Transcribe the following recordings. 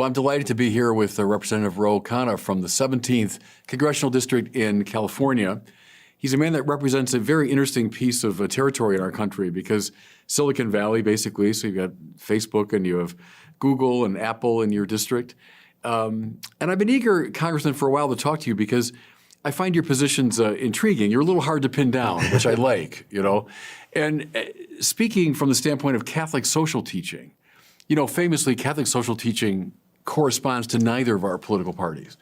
Well, I'm delighted to be here with Representative Khanna from the 17th Congressional District in California. He's a man that represents a very interesting piece of territory in our country because Silicon Valley, basically, so you've got Facebook and you have Google and Apple in your district. And I've been eager, Congressman, for a while to talk to you because I find your positions intriguing. You're a little hard to pin down, which I like, you know. And speaking from the standpoint of Catholic social teaching, you know, famously, Catholic social teaching corresponds to neither of our political parties.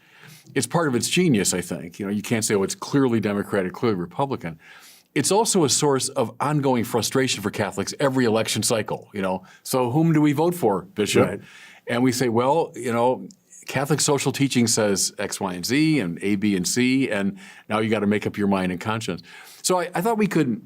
It's part of its genius, I think. You know, you can't say, oh, it's clearly Democratic, clearly Republican. It's also a source of ongoing frustration for Catholics every election cycle, you know. So whom do we vote for, Bishop? Right. And we say, well, you know, Catholic social teaching says X, Y, and Z, and A, B, and C, and now you got to make up your mind and conscience. So I thought we could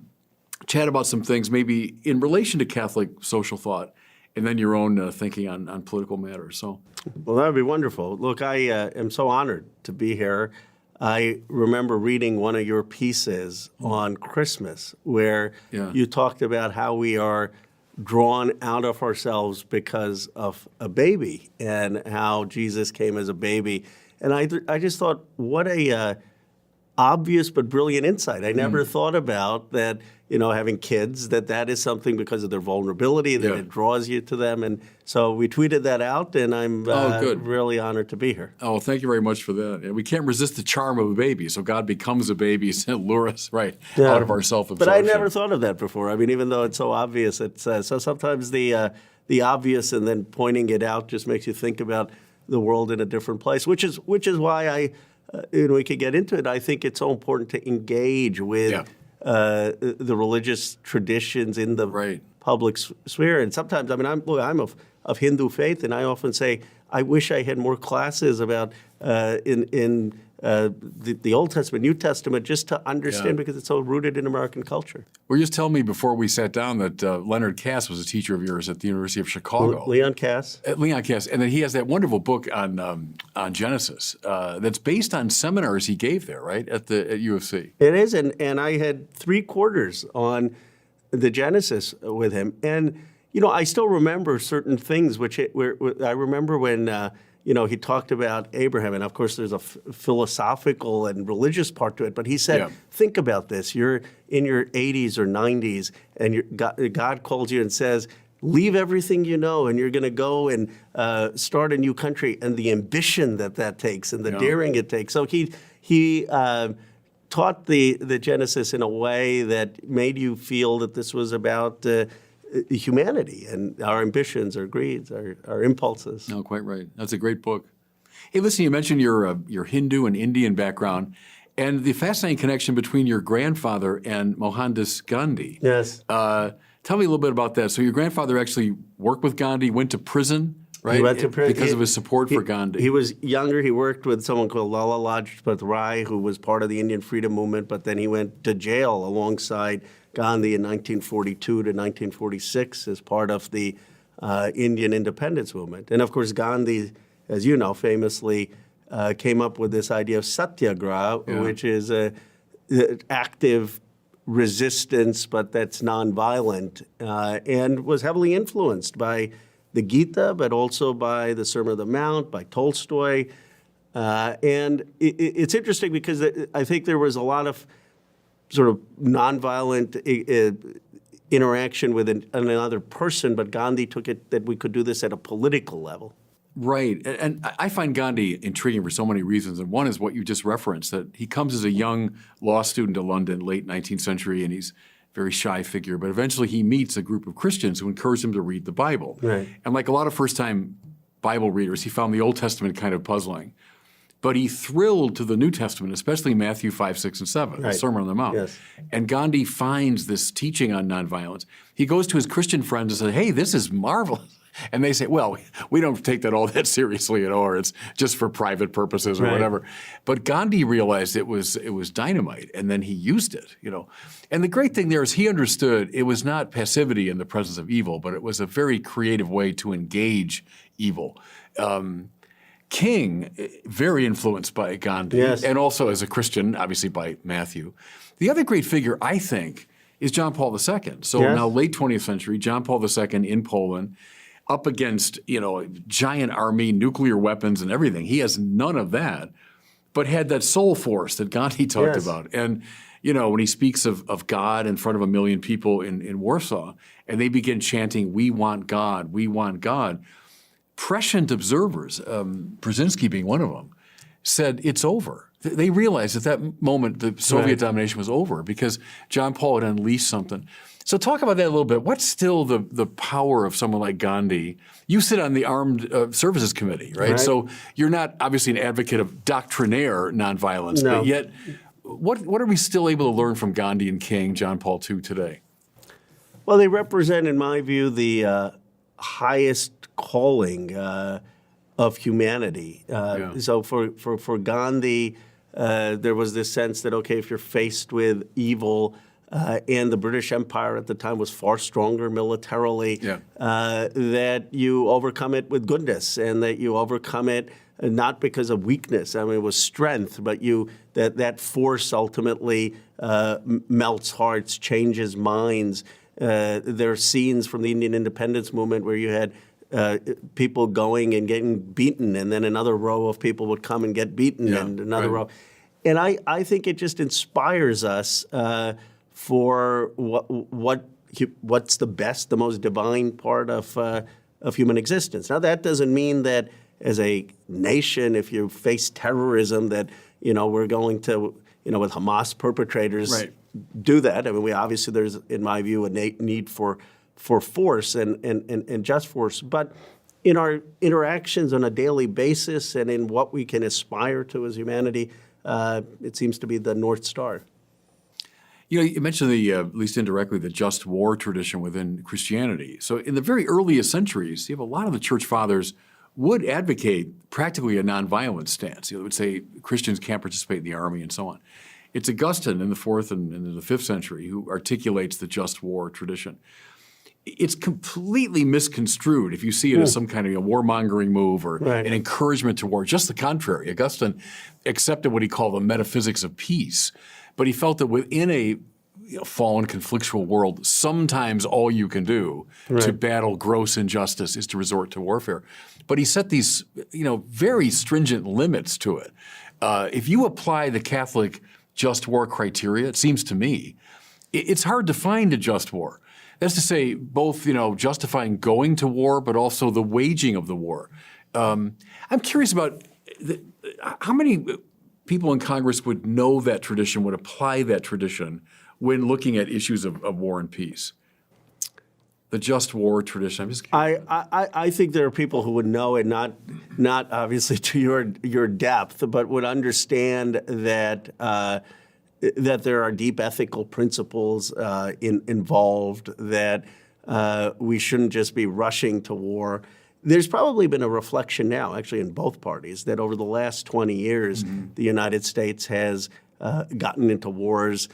chat about some things maybe in relation to Catholic social thought and then your own thinking on political matters. So, well, that would be wonderful. Look, I am so honored to be here. I remember reading one of your pieces on Christmas where you talked about how we are drawn out of ourselves because of a baby and how Jesus came as a baby. And I just thought, what a obvious but brilliant insight. I never thought about that, you know, having kids, that is something because of their vulnerability, that it draws you to them. And so we tweeted that out, and I'm really honored to be here. Oh, thank you very much for that. And we can't resist the charm of a baby, so God becomes a baby to lure us out of our self-absorption. But I never thought of that before. I mean, even though it's so obvious, it's so sometimes the obvious and then pointing it out just makes you think about the world in a different place, which is why we could get into it. I think it's so important to engage with the religious traditions in the public sphere. And sometimes, I mean, I'm of Hindu faith, and I often say, I wish I had more classes about in the Old Testament, New Testament, just to understand because it's so rooted in American culture. Well, you just tell me before we sat down that Leonard Cass was a teacher of yours at the University of Chicago. Leon Cass. Leon Cass. And then he has that wonderful book on Genesis that's based on seminars he gave there, right, at U of C. It is, and I had 3 quarters on the Genesis with him. And, you know, I still remember certain things, I remember when you know, he talked about Abraham, and of course there's a philosophical and religious part to it, but he said, think about this. You're in your 80s or 90s, and God calls you and says, leave everything you know, and you're going to go and start a new country, and the ambition that takes and the daring it takes. So he taught the Genesis in a way that made you feel that this was about humanity and our ambitions, our greeds, our impulses. No, quite right. That's a great book. Hey, listen, you mentioned your Hindu and Indian background and the fascinating connection between your grandfather and Mohandas Gandhi. Yes. Tell me a little bit about that. So your grandfather actually worked with Gandhi, went to prison, right? He went to prison because of his support for Gandhi. He was younger. He worked with someone called Lala Lajpat Rai, who was part of the Indian freedom movement, but then he went to jail alongside Gandhi in 1942 to 1946 as part of the Indian independence movement. And of course, Gandhi, as you know, famously came up with this idea of satyagraha, which is active resistance, but that's nonviolent, and was heavily influenced by the Gita, but also by the Sermon on the Mount, by Tolstoy. And it's interesting because I think there was a lot of sort of nonviolent interaction with another person, but Gandhi took it that we could do this at a political level. Right. And I find Gandhi intriguing for so many reasons. And one is what you just referenced, that he comes as a young law student to London, late 19th century, and he's a very shy figure. But eventually he meets a group of Christians who encourage him to read the Bible. Right. And like a lot of first-time Bible readers, he found the Old Testament kind of puzzling. But he thrilled to the New Testament, especially Matthew 5, 6, and 7, the Sermon on the Mount. Yes. And Gandhi finds this teaching on nonviolence. He goes to his Christian friends and says, hey, this is marvelous. And they say, well, we don't take that all that seriously at all, or it's just for private purposes or whatever. But Gandhi realized it was dynamite, and then he used it, you know. And the great thing there is he understood it was not passivity in the presence of evil, but it was a very creative way to engage evil. King, very influenced by Gandhi, and also as a Christian, obviously by Matthew. The other great figure, I think, is John Paul II. So now late 20th century, John Paul II in Poland. up against, a giant army, nuclear weapons and everything. He has none of that, but had that soul force that Gandhi talked Yes. about. And, when he speaks of God in front of 1 million people in Warsaw, and they begin chanting, "We want God, we want God," prescient observers, Brzezinski being one of them, said it's over. They realized at that moment the Soviet domination was over because John Paul had unleashed something. So talk about that a little bit. What's still the power of someone like Gandhi? You sit on the Armed Services Committee, right? So you're not obviously an advocate of doctrinaire nonviolence, No. but yet what are we still able to learn from Gandhi and King, John Paul II today? Well, they represent, in my view, the highest calling of humanity. So for Gandhi, there was this sense that, okay, if you're faced with evil, and the British Empire at the time was far stronger militarily, that you overcome it with goodness, and that you overcome it not because of weakness. I mean, it was strength, but that force ultimately melts hearts, changes minds. There are scenes from the Indian independence movement where you had people going and getting beaten, and then another row of people would come and get beaten, and another row. And I think it just inspires us for what's the best, the most divine part of human existence. Now, that doesn't mean that as a nation, if you face terrorism, that we're going to with Hamas perpetrators do that. I mean, obviously there's, in my view, a need for force and just force, but in our interactions on a daily basis and in what we can aspire to as humanity, it seems to be the North Star. You mentioned at least indirectly, the just war tradition within Christianity. So in the very earliest centuries, you have a lot of the church fathers would advocate practically a nonviolent stance. They would say Christians can't participate in the army and so on. It's Augustine in the 4th and in the 5th century who articulates the just war tradition. It's completely misconstrued if you see it as some kind of warmongering move or an encouragement to war. Just the contrary. Augustine accepted what he called the metaphysics of peace, but he felt that within a fallen, conflictual world, sometimes all you can do to battle gross injustice is to resort to warfare. But he set these, very stringent limits to it. If you apply the Catholic just war criteria, it seems to me, it's hard to find a just war. That's to say, both, justifying going to war, but also the waging of the war. I'm curious about how many people in Congress would know that tradition, would apply that tradition when looking at issues of war and peace. The just war tradition. I'm just curious. I think there are people who would know it, not obviously to your depth, but would understand that that there are deep ethical principles involved, that we shouldn't just be rushing to war. There's probably been a reflection now, actually, in both parties, that over the last 20 years, the United States has gotten into wars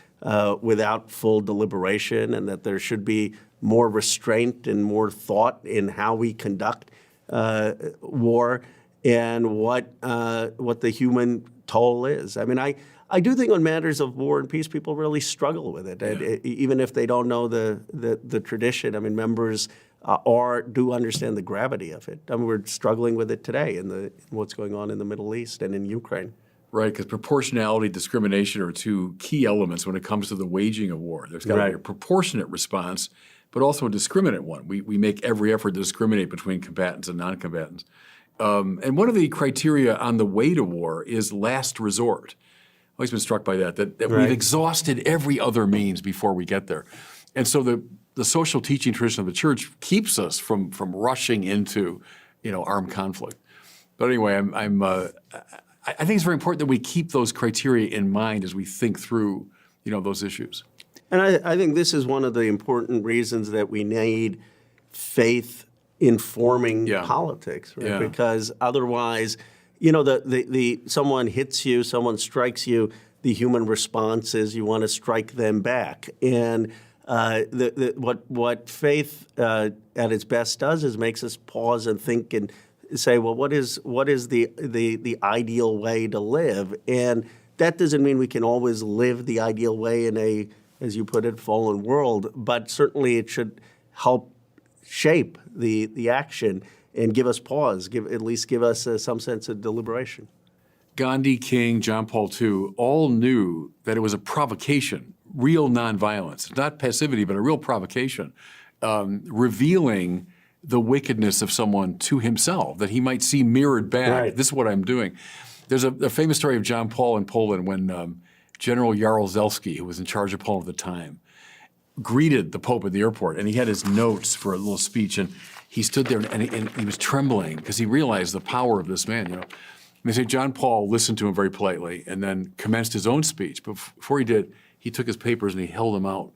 without full deliberation, and that there should be more restraint and more thought in how we conduct war and what the human toll is. I mean, I do think on matters of war and peace, people really struggle with it, even if they don't know the tradition. I mean, members do understand the gravity of it. I mean, we're struggling with it today in what's going on in the Middle East and in Ukraine. Right, because proportionality, discrimination are two key elements when it comes to the waging of war. There's got to be a proportionate response, but also a discriminate one. We make every effort to discriminate between combatants and non-combatants. And one of the criteria on the way to war is last resort. I've always been struck by that we've exhausted every other means before we get there. And so the social teaching tradition of the church keeps us from rushing into, armed conflict. But anyway, I think it's very important that we keep those criteria in mind as we think through, those issues. And I think this is one of the important reasons that we need faith informing politics, right? Yeah. Because otherwise, someone hits you, someone strikes you, the human response is you want to strike them back. And what faith at its best does is makes us pause and think and say, well, what is the ideal way to live? And that doesn't mean we can always live the ideal way in a, as you put it, fallen world, but certainly it should help shape the action and give us pause, at least give us some sense of deliberation. Gandhi, King, John Paul II all knew that it was a provocation, real nonviolence, not passivity, but a real provocation, revealing the wickedness of someone to himself, that he might see mirrored back. Right. This is what I'm doing. There's a famous story of John Paul in Poland when General Jaruzelski, who was in charge of Poland at the time, greeted the Pope at the airport, and he had his notes for a little speech, and he stood there and he was trembling because he realized the power of this man, And they say John Paul listened to him very politely and then commenced his own speech. But before he did, he took his papers and he held them out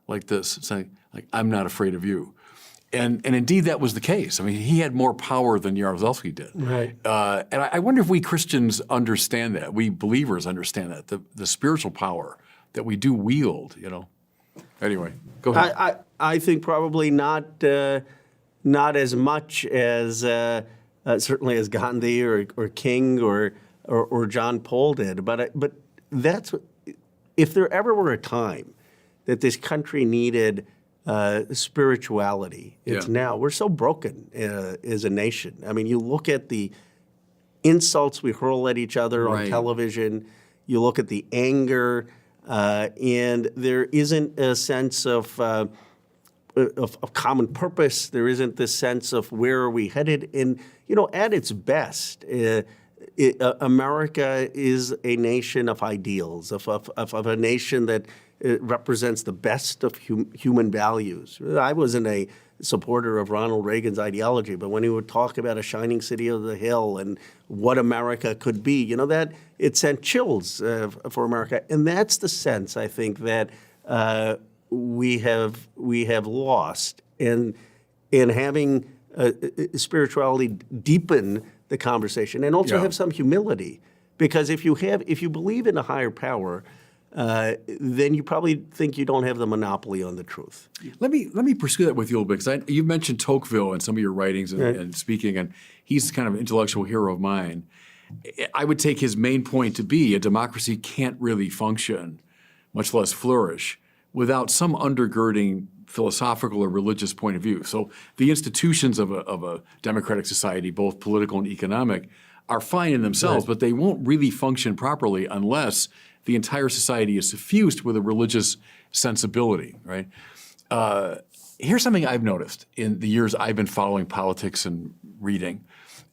like this, saying, I'm not afraid of you. And indeed, that was the case. I mean, he had more power than Jaruzelski did. Right. And I wonder if we Christians understand that, we believers understand that, the spiritual power that we do wield, Anyway, go ahead. I think probably not as much as certainly as Gandhi or King or John Paul did. But that's if there ever were a time that this country needed spirituality, it's now. We're so broken as a nation. I mean, you look at the insults we hurl at each other on television. You look at the anger, and there isn't a sense of common purpose. There isn't this sense of where are we headed. And at its best, America is a nation of ideals, of a nation that represents the best of human values. I wasn't a supporter of Ronald Reagan's ideology, but when he would talk about a shining city of the hill and what America could be, that it sent chills for America. And that's the sense, I think, that we have lost. And having spirituality deepen the conversation and also have some humility. Because if you believe in a higher power, then you probably think you don't have the monopoly on the truth. Let me pursue that with you a little bit, because you mentioned Tocqueville in some of your writings and speaking, and he's kind of an intellectual hero of mine. I would take his main point to be a democracy can't really function, much less flourish, without some undergirding philosophical or religious point of view. So the institutions of a democratic society, both political and economic, are fine in themselves, but they won't really function properly unless the entire society is suffused with a religious sensibility, right? Here's something I've noticed in the years I've been following politics and reading.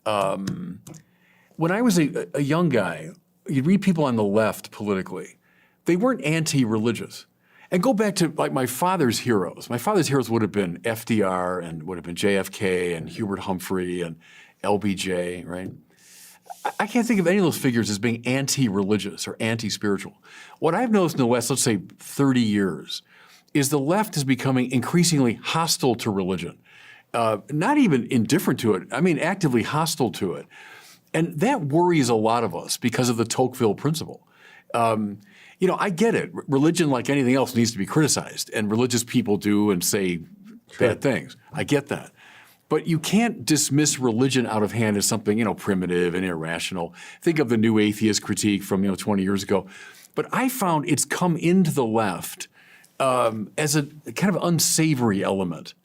When I was a young guy, you'd read people on the left politically. They weren't anti-religious. And go back to my father's heroes. My father's heroes would have been FDR and would have been JFK and Hubert Humphrey and LBJ, right? I can't think of any of those figures as being anti-religious or anti-spiritual. What I've noticed in the last, let's say, 30 years is the left is becoming increasingly hostile to religion. Not even indifferent to it, I mean actively hostile to it. And that worries a lot of us because of the Tocqueville principle. I get it. Religion, like anything else, needs to be criticized, and religious people do and say bad things. I get that. But you can't dismiss religion out of hand as something, primitive and irrational. Think of the new atheist critique from, 20 years ago. But I found it's come into the left as a kind of unsavory element.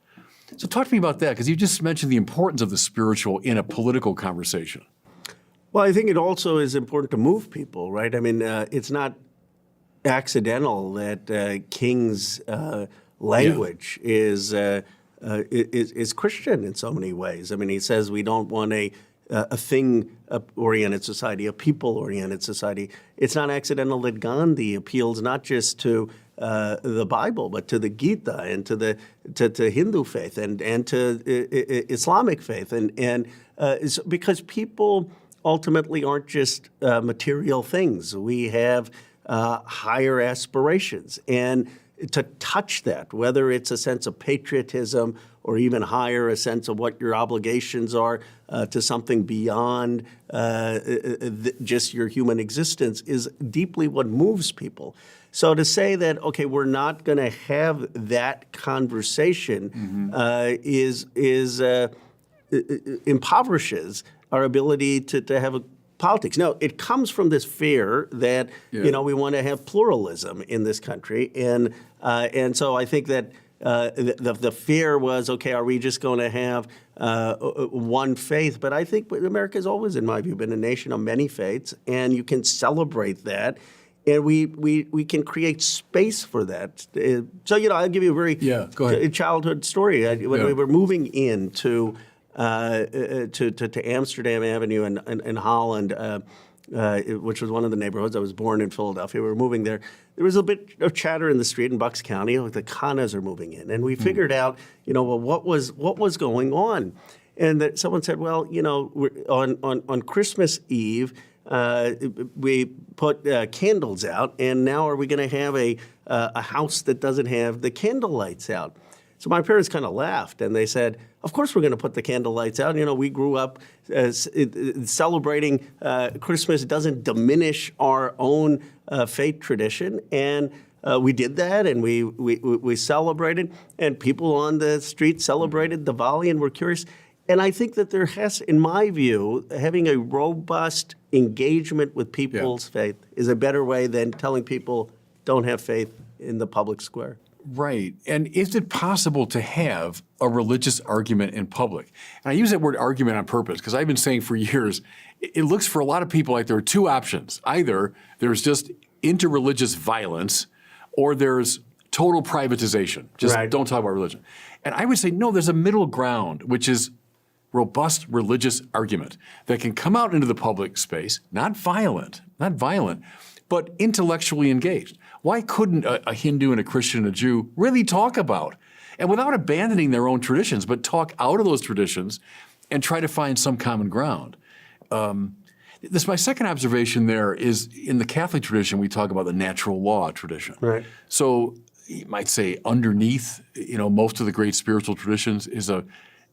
So talk to me about that, because you just mentioned the importance of the spiritual in a political conversation. Well, I think it also is important to move people, right? I mean, it's not accidental that King's language is Christian in so many ways. I mean, he says we don't want a thing-oriented society, a people-oriented society. It's not accidental that Gandhi appeals not just to the Bible, but to the Gita and to Hindu faith and to Islamic faith, and because people ultimately aren't just material things. We have higher aspirations, and to touch that, whether it's a sense of patriotism or even higher, a sense of what your obligations are to something beyond just your human existence, is deeply what moves people. So to say that, okay, we're not going to have that conversation impoverishes our ability to have a politics. Now, it comes from this fear that we want to have pluralism in this country, and so I think that the fear was, okay, are we just going to have one faith? But I think America has always, in my view, been a nation of many faiths, and you can celebrate that. And we can create space for that. So, I'll give you a very childhood story. When we were moving into to Amsterdam Avenue in Holland, which was one of the neighborhoods. I was born in Philadelphia. We were moving there. There was a bit of chatter in the street in Bucks County. Like the Khannas are moving in, and we figured out, what was going on, and that someone said, well, on Christmas Eve, we put candles out, and now are we going to have a house that doesn't have the candle lights out? So my parents kind of laughed, and they said, of course we're going to put the candle lights out. We grew up celebrating Christmas. It doesn't diminish our own faith tradition. And we did that, and we celebrated, and people on the street celebrated Diwali and were curious. And I think that there has, in my view, having a robust engagement with people's faith is a better way than telling people don't have faith in the public square. Right. And is it possible to have a religious argument in public? And I use that word argument on purpose because I've been saying for years, it looks for a lot of people like there are two options. Either there's just interreligious violence or there's total privatization. Just don't talk about religion. And I would say, no, there's a middle ground, which is robust religious argument that can come out into the public space, not violent, but intellectually engaged. Why couldn't a Hindu and a Christian and a Jew really talk about, and without abandoning their own traditions, but talk out of those traditions and try to find some common ground? My second observation there is in the Catholic tradition, we talk about the natural law tradition. Right. So you might say underneath, most of the great spiritual traditions is a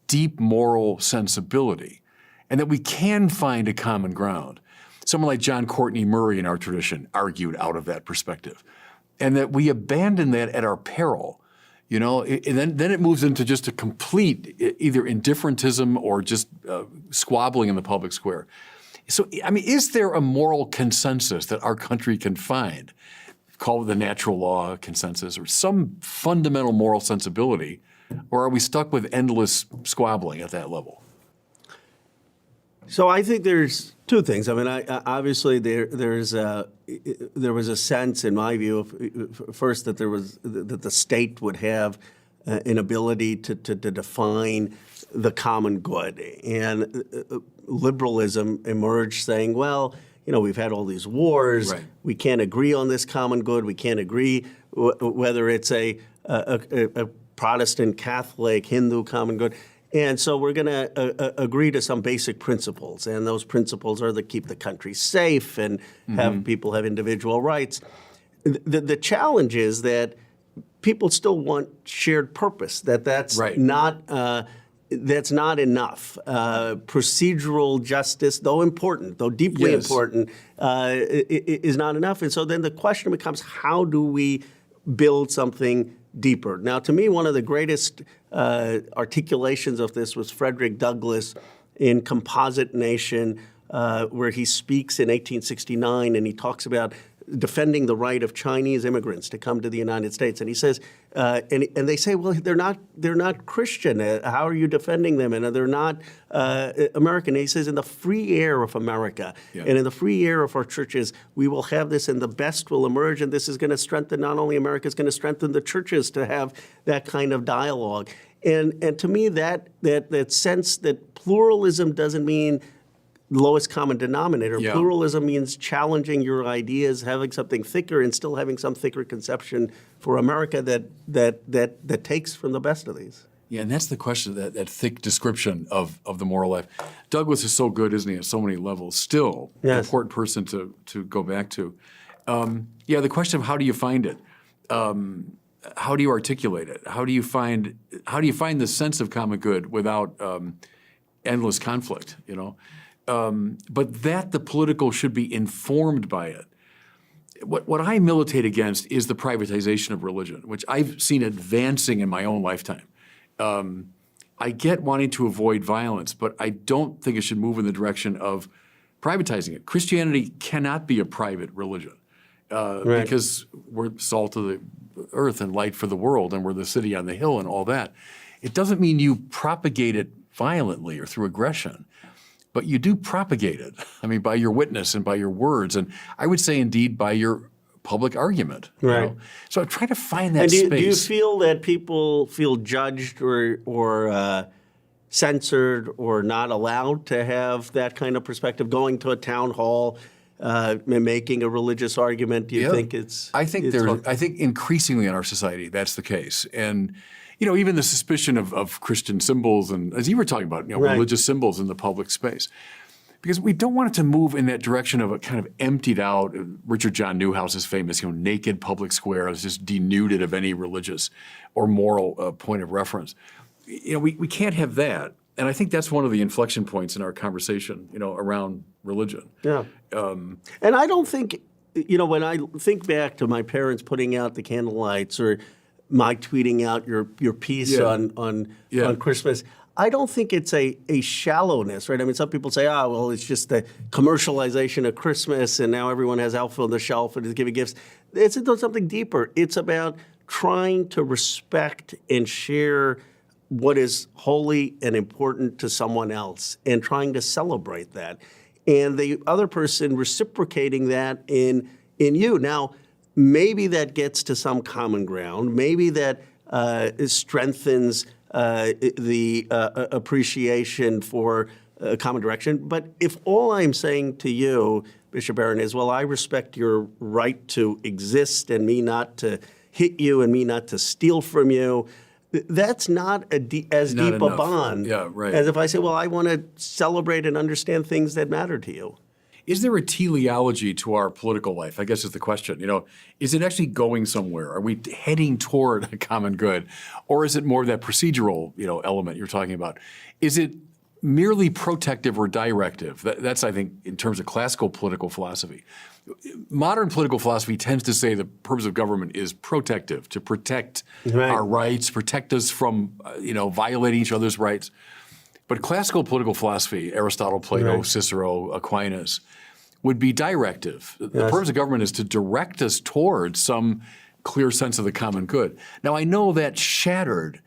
deep moral sensibility, and that we can find a common ground. Someone like John Courtney Murray in our tradition argued out of that perspective, and that we abandon that at our peril, and then it moves into just a complete either indifferentism or just squabbling in the public square. So, is there a moral consensus that our country can find, call it the natural law consensus, or some fundamental moral sensibility, or are we stuck with endless squabbling at that level? So I think there's two things. Obviously there was a sense, in my view, first that that the state would have an ability to define the common good, and liberalism emerged saying, well, we've had all these wars. Right. We can't agree on this common good. We can't agree whether it's a Protestant, Catholic, Hindu common good. And so we're going to agree to some basic principles, and those principles are to keep the country safe and have people have individual rights. The challenge is that people still want shared purpose. That's not enough. Procedural justice, though important, though deeply important, is not enough. And so then the question becomes, how do we build something deeper? Now, to me, one of the greatest articulations of this was Frederick Douglass in Composite Nation, where he speaks in 1869, and he talks about defending the right of Chinese immigrants to come to the United States. And he says, and they say, well, they're not Christian. How are you defending them? And they're not American. And he says, in the free air of America and in the free air of our churches, we will have this, and the best will emerge. And this is going to strengthen not only America, it's going to strengthen the churches to have that kind of dialogue. And to me, that sense that pluralism doesn't mean lowest common denominator. Yeah. Pluralism means challenging your ideas, having something thicker, and still having some thicker conception for America that takes from the best of these. Yeah, and that's the question, that thick description of the moral life. Douglass is so good, isn't he, at so many levels? Still an important person to go back to. The question of how do you find it? How do you articulate it? How do you find the sense of common good without endless conflict, but that the political should be informed by it. What I militate against is the privatization of religion, which I've seen advancing in my own lifetime. I get wanting to avoid violence, but I don't think it should move in the direction of privatizing it. Christianity cannot be a private religion. because we're salt of the earth and light for the world, and we're the city on the hill and all that. It doesn't mean you propagate it violently or through aggression, but you do propagate it. I mean, by your witness and by your words, and I would say indeed by your public argument. Right. So I'm trying to find that And space. do you feel that people feel judged or censored or not allowed to have that kind of perspective? Going to a town hall, making a religious argument, do you think it's? I think I think increasingly in our society that's the case, and even the suspicion of Christian symbols and, as you were talking about, religious symbols in the public space. Because we don't want it to move in that direction of a kind of emptied out, Richard John Newhouse's famous, naked public square that's just denuded of any religious or moral point of reference. We can't have that. And I think that's one of the inflection points in our conversation, around religion. Yeah. And I don't think, when I think back to my parents putting out the candlelights or my tweeting out your piece on Christmas, I don't think it's a shallowness, right? I mean, some people say, well, it's just the commercialization of Christmas and now everyone has Elf on the shelf and is giving gifts. It's something deeper. It's about trying to respect and share what is holy and important to someone else and trying to celebrate that. And the other person reciprocating that in you. Now, maybe that gets to some common ground. Maybe that strengthens the appreciation for a common direction. But if all I'm saying to you, Bishop Barron, is, well, I respect your right to exist and me not to hit you and me not to steal from you, that's not as deep a bond as if I say, well, I want to celebrate and understand things that matter to you. Is there a teleology to our political life? I guess is the question. Is it actually going somewhere? Are we heading toward a common good? Or is it more that procedural, element you're talking about? Is it merely protective or directive? That's, I think, in terms of classical political philosophy. Modern political philosophy tends to say the purpose of government is protective, to protect our rights, protect us from, violating each other's rights. But classical political philosophy, Aristotle, Plato, Cicero, Aquinas, would be directive. The purpose of government is to direct us towards some clear sense of the common good. Now, I know that shattered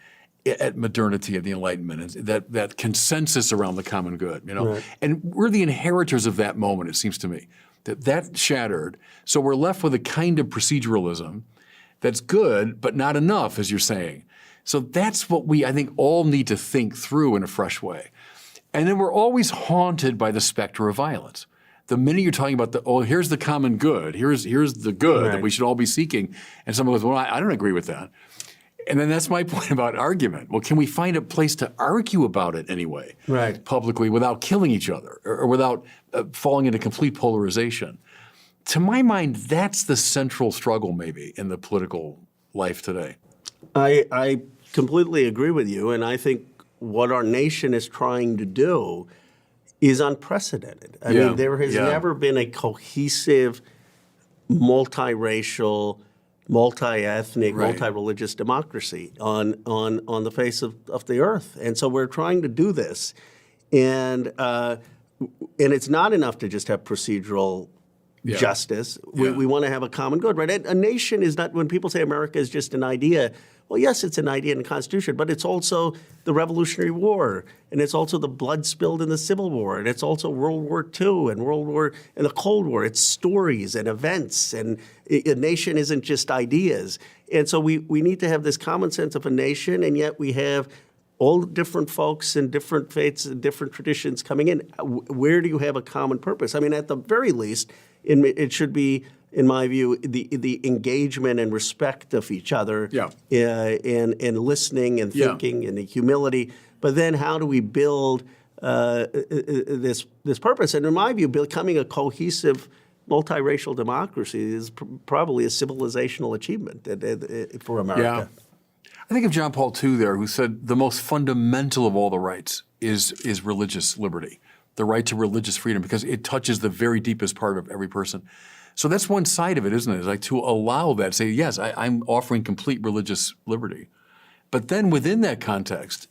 at modernity of the Enlightenment, that consensus around the common good, And we're the inheritors of that moment, it seems to me, that shattered. So we're left with a kind of proceduralism that's good, but not enough, as you're saying. So that's what we, I think, all need to think through in a fresh way. And then we're always haunted by the specter of violence. The minute you're talking about here's the common good, here's the good that we should all be seeking, and someone goes, well, I don't agree with that. And then that's my point about argument. Well, can we find a place to argue about it anyway, publicly, without killing each other or without falling into complete polarization? To my mind, that's the central struggle maybe in the political life today. I completely agree with you, and I think what our nation is trying to do is unprecedented. I mean, there has never been a cohesive, multiracial, multi-ethnic, multi-religious democracy on the face of the earth. And so we're trying to do this. And it's not enough to just have procedural justice. We want to have a common good, right? A nation is not, when people say America is just an idea, well, yes, it's an idea in the Constitution, but it's also the Revolutionary War, and it's also the blood spilled in the Civil War, and it's also World War II and the Cold War. It's stories and events, and a nation isn't just ideas. And so we need to have this common sense of a nation, and yet we have all different folks and different faiths and different traditions coming in. Where do you have a common purpose? I mean, at the very least, it should be, in my view, the engagement and respect of each other, and listening and thinking and the humility. But then, how do we build this purpose? And in my view, becoming a cohesive, multiracial democracy is probably a civilizational achievement for America. Yeah. I think of John Paul II there, who said the most fundamental of all the rights is religious liberty, the right to religious freedom, because it touches the very deepest part of every person. So that's one side of it, isn't it? It's like to allow that, say, yes, I'm offering complete religious liberty. But then within that context,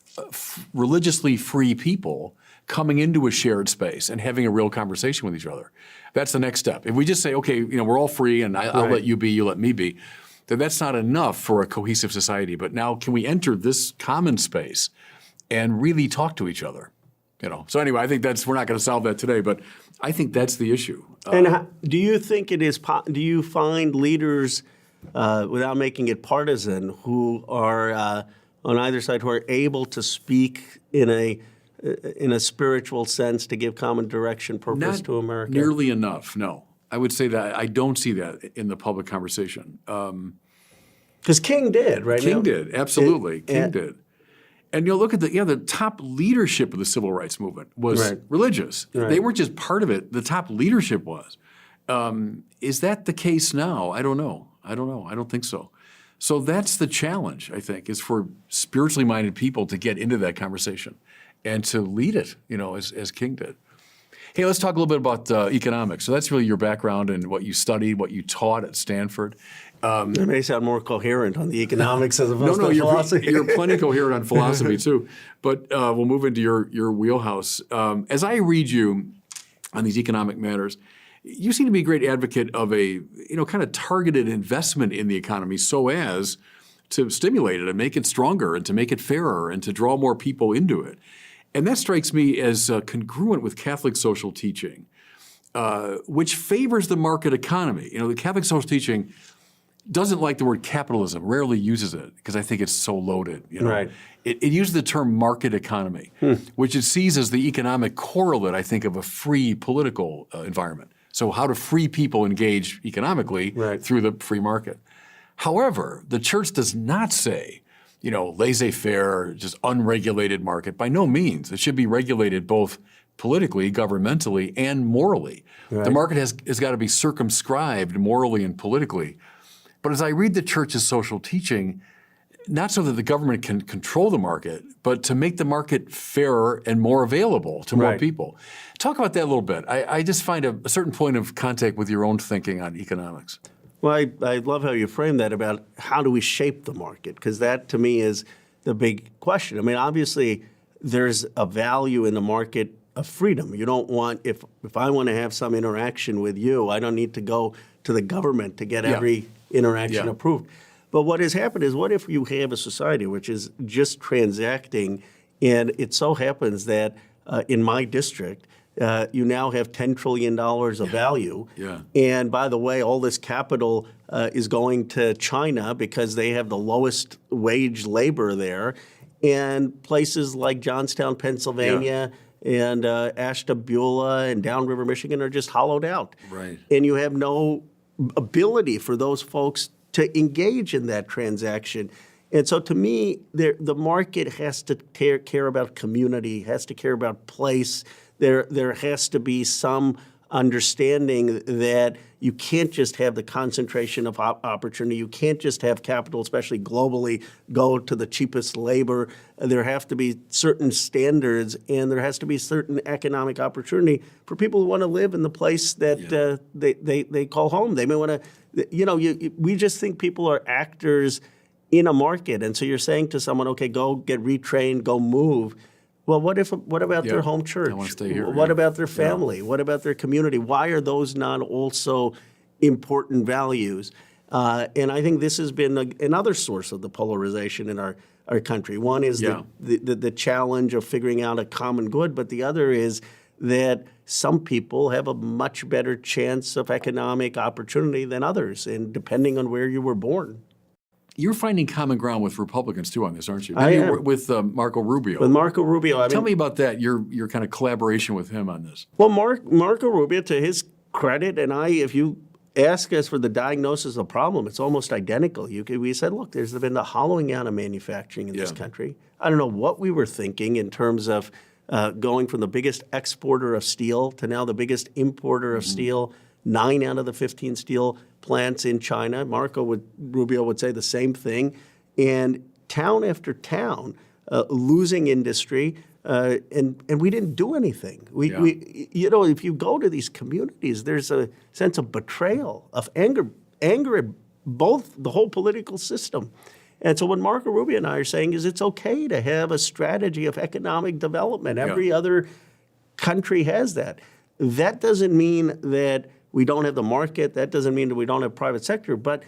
religiously free people coming into a shared space and having a real conversation with each other. That's the next step. If we just say, okay, we're all free and I'll let you be, you let me be, then that's not enough for a cohesive society. But now can we enter this common space and really talk to each other? So anyway, I think we're not going to solve that today, but I think that's the issue. And do you think it is, do you find leaders, without making it partisan, who are on either side, who are able to speak in a spiritual sense to give common direction, purpose to America? Not nearly enough, no. I would say that I don't see that in the public conversation. Because King did, right? King did, absolutely. King did. And look at the top leadership of the civil rights movement was religious. They weren't just part of it. The top leadership was. Is that the case now? I don't know. I don't think so. So that's the challenge, I think, is for spiritually minded people to get into that conversation and to lead it, as King did. Hey, let's talk a little bit about economics. So that's really your background and what you studied, what you taught at Stanford. It may sound more coherent on the economics as opposed to philosophy. You're plenty coherent on philosophy too. But we'll move into your wheelhouse. As I read you on these economic matters, you seem to be a great advocate of a kind of targeted investment in the economy so as to stimulate it and make it stronger and to make it fairer and to draw more people into it. And that strikes me as congruent with Catholic social teaching, which favors the market economy. The Catholic social teaching doesn't like the word capitalism, rarely uses it because I think it's so loaded. Right. It uses the term market economy, which it sees as the economic correlate, I think, of a free political environment. So how do free people engage economically through the free market? However, the church does not say, laissez-faire, just unregulated market. By no means. It should be regulated both politically, governmentally, and morally. The market has got to be circumscribed morally and politically. But as I read the church's social teaching, not so that the government can control the market, but to make the market fairer and more available to more people. Talk about that a little bit. I just find a certain point of contact with your own thinking on economics. Well, I love how you frame that about how do we shape the market, because that to me is the big question. I mean, obviously, there's a value in the market of freedom. You don't want, if I want to have some interaction with you, I don't need to go to the government to get every interaction approved. But what has happened is, what if you have a society which is just transacting, and it so happens that in my district, you now have $10 trillion of value. And by the way, all this capital is going to China because they have the lowest wage labor there. And places like Johnstown, Pennsylvania, and Ashtabula and Downriver, Michigan are just hollowed out. And you have no ability for those folks to engage in that transaction. And so to me, the market has to care about community, has to care about place. There has to be some understanding that you can't just have the concentration of opportunity. You can't just have capital, especially globally, go to the cheapest labor. There have to be certain standards, and there has to be certain economic opportunity for people who want to live in the place that they call home. They may want to, we just think people are actors in a market. And so you're saying to someone, okay, go get retrained, go move. Well, what about their home church? I want to stay here. What about their family? What about their community? Why are those not also important values? And I think this has been another source of the polarization in our country. One is the challenge of figuring out a common good, but the other is that some people have a much better chance of economic opportunity than others, and depending on where you were born. You're finding common ground with Republicans too on this, aren't you? I am. With Marco Rubio. With Marco Rubio. Tell me about that, your kind of collaboration with him on this. Well, Marco Rubio, to his credit, and if you ask us for the diagnosis of the problem, it's almost identical. We said, look, there's been the hollowing out of manufacturing in this country. I don't know what we were thinking in terms of going from the biggest exporter of steel to now the biggest importer of steel. 9 out of the 15 steel plants in China. Rubio would say the same thing. And town after town losing industry, and we didn't do anything. If you go to these communities, there's a sense of betrayal, of anger at both the whole political system. And so what Marco Rubio and I are saying is it's okay to have a strategy of economic development. Every other country has that. That doesn't mean that we don't have the market. That doesn't mean that we don't have private sector. But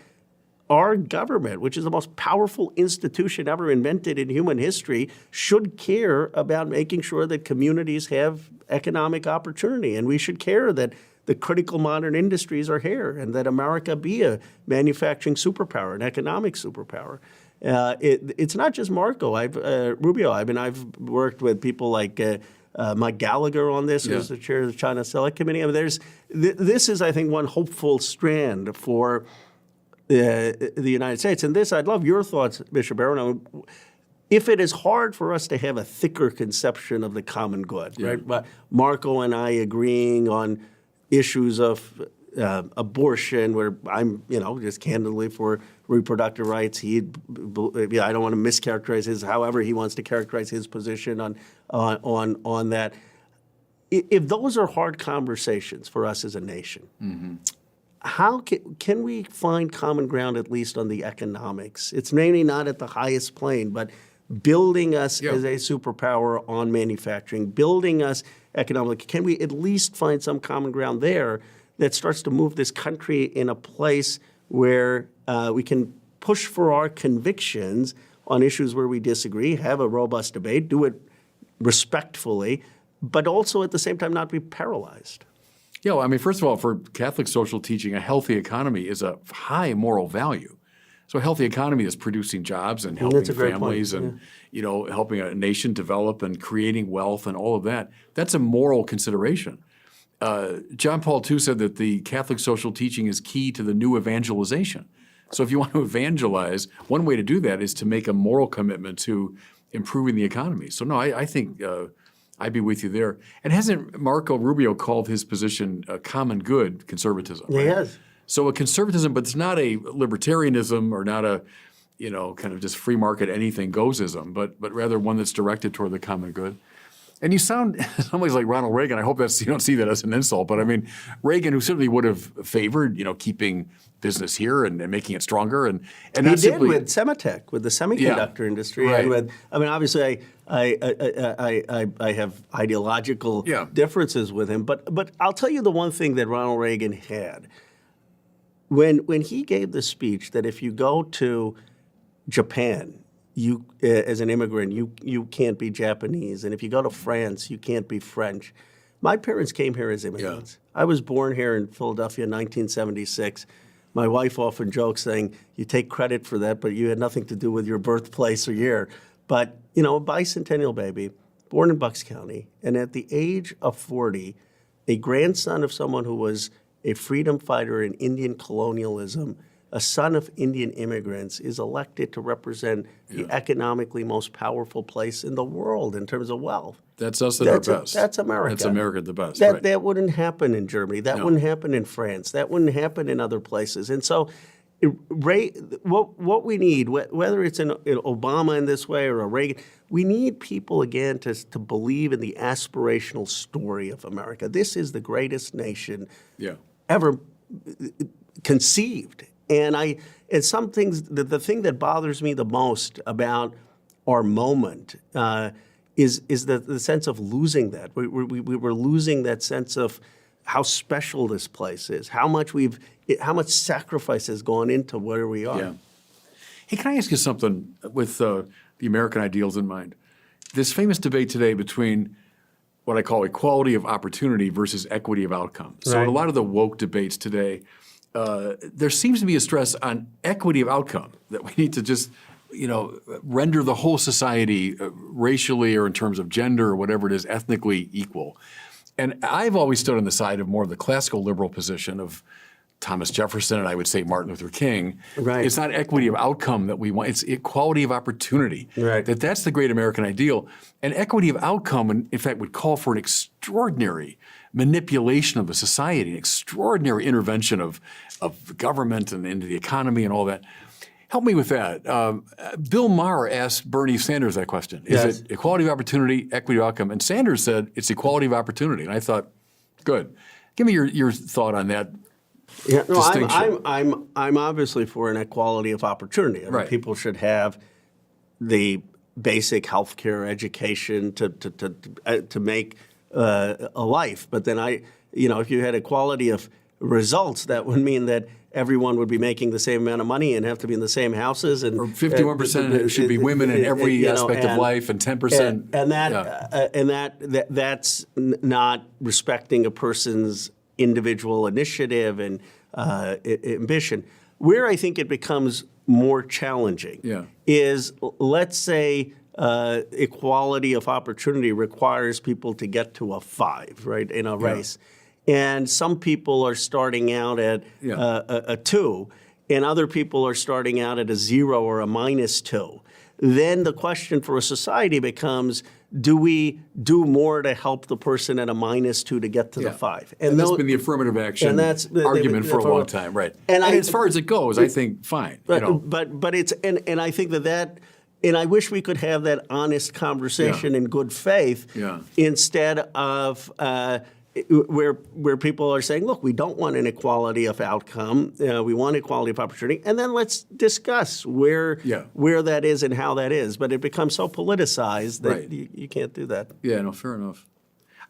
our government, which is the most powerful institution ever invented in human history, should care about making sure that communities have economic opportunity. And we should care that the critical modern industries are here and that America be a manufacturing superpower, an economic superpower. It's not just Rubio. I've worked with people like Mike Gallagher on this, who's the chair of the China Select Committee. I mean, this is, I think, one hopeful strand for the United States. And this, I'd love your thoughts, Bishop Barron. If it is hard for us to have a thicker conception of the common good, right? But Marco and I agreeing on issues of abortion, where I'm, just candidly for reproductive rights. I don't want to mischaracterize however he wants to characterize his position on that. If those are hard conversations for us as a nation, how can we find common ground, at least on the economics? It's maybe not at the highest plane, but building us as a superpower on manufacturing, building us economically. Can we at least find some common ground there that starts to move this country in a place where we can push for our convictions on issues where we disagree, have a robust debate, do it respectfully, but also at the same time not be paralyzed? Yeah, well, I mean, first of all, for Catholic social teaching, a healthy economy is a high moral value. So a healthy economy is producing jobs and helping families and helping a nation develop and creating wealth and all of that. That's a moral consideration. John Paul II said that the Catholic social teaching is key to the new evangelization. So if you want to evangelize, one way to do that is to make a moral commitment to improving the economy. So no, I think I'd be with you there. And hasn't Marco Rubio called his position a common good conservatism? Right? He has. So a conservatism, but it's not a libertarianism or not a, kind of just free market anything goesism, but rather one that's directed toward the common good. And you sound in some ways like Ronald Reagan. I hope you don't see that as an insult, but I mean, Reagan, who certainly would have favored, keeping business here and making it stronger, and he not did simply with Semitech, with the semiconductor industry, right. and obviously I have ideological differences with him, but I'll tell you the one thing that Ronald Reagan had when he gave the speech that if you go to Japan, you as an immigrant, you can't be Japanese, and if you go to France, you can't be French. My parents came here as immigrants. I was born here in Philadelphia in 1976. My wife often jokes saying, you take credit for that, but you had nothing to do with your birthplace or year. But, a bicentennial baby, born in Bucks County, and at the age of 40, a grandson of someone who was a freedom fighter in Indian colonialism, a son of Indian immigrants, is elected to represent the economically most powerful place in the world in terms of wealth. That's us at our best. That's America. That's America at the best. That wouldn't happen in Germany. That wouldn't happen in France. That wouldn't happen in other places. And so what we need, whether it's in Obama in this way or a Reagan, we need people, again, to believe in the aspirational story of America. This is the greatest nation ever conceived. And some things, the thing that bothers me the most about our moment is the sense of losing that. We were losing that sense of how special this place is, how much sacrifice has gone into where we are. Yeah. Hey, can I ask you something with the American ideals in mind? This famous debate today between what I call equality of opportunity versus equity of outcome. So in a lot of the woke debates today, there seems to be a stress on equity of outcome, that we need to just, render the whole society racially or in terms of gender or whatever it is, ethnically equal. And I've always stood on the side of more of the classical liberal position of Thomas Jefferson and I would say Martin Luther King. Right. It's not equity of outcome that we want, it's equality of opportunity. Right. That's the great American ideal. And equity of outcome, in fact, would call for an extraordinary manipulation of the society, an extraordinary intervention of government and into the economy and all that. Help me with that. Bill Maher asked Bernie Sanders that question. Is it equality of opportunity, equity of outcome? And Sanders said it's equality of opportunity. And I thought, good. Give me your thought on that distinction. I'm obviously for an equality of opportunity. I mean, people should have the basic health care, education to make a life. But then if you had equality of results, that would mean that everyone would be making the same amount of money and have to be in the same houses. And or 51% should be women in every aspect of life, and 10%. That's not respecting a person's individual initiative and ambition. Where I think it becomes more challenging is, let's say, equality of opportunity requires people to get to a 5, right, in a race. And some people are starting out at a 2, and other people are starting out at a 0 or a -2. Then the question for a society becomes, do we do more to help the person at a -2 to get to the 5? And that's been the affirmative action argument for a long time, right? And as far as it goes, I think fine. But it's and I think that. And I wish we could have that honest conversation in good faith instead of where people are saying, look, we don't want inequality of outcome. We want equality of opportunity. And then let's discuss where that is and how that is. But it becomes so politicized that you can't do that. Yeah, no, fair enough.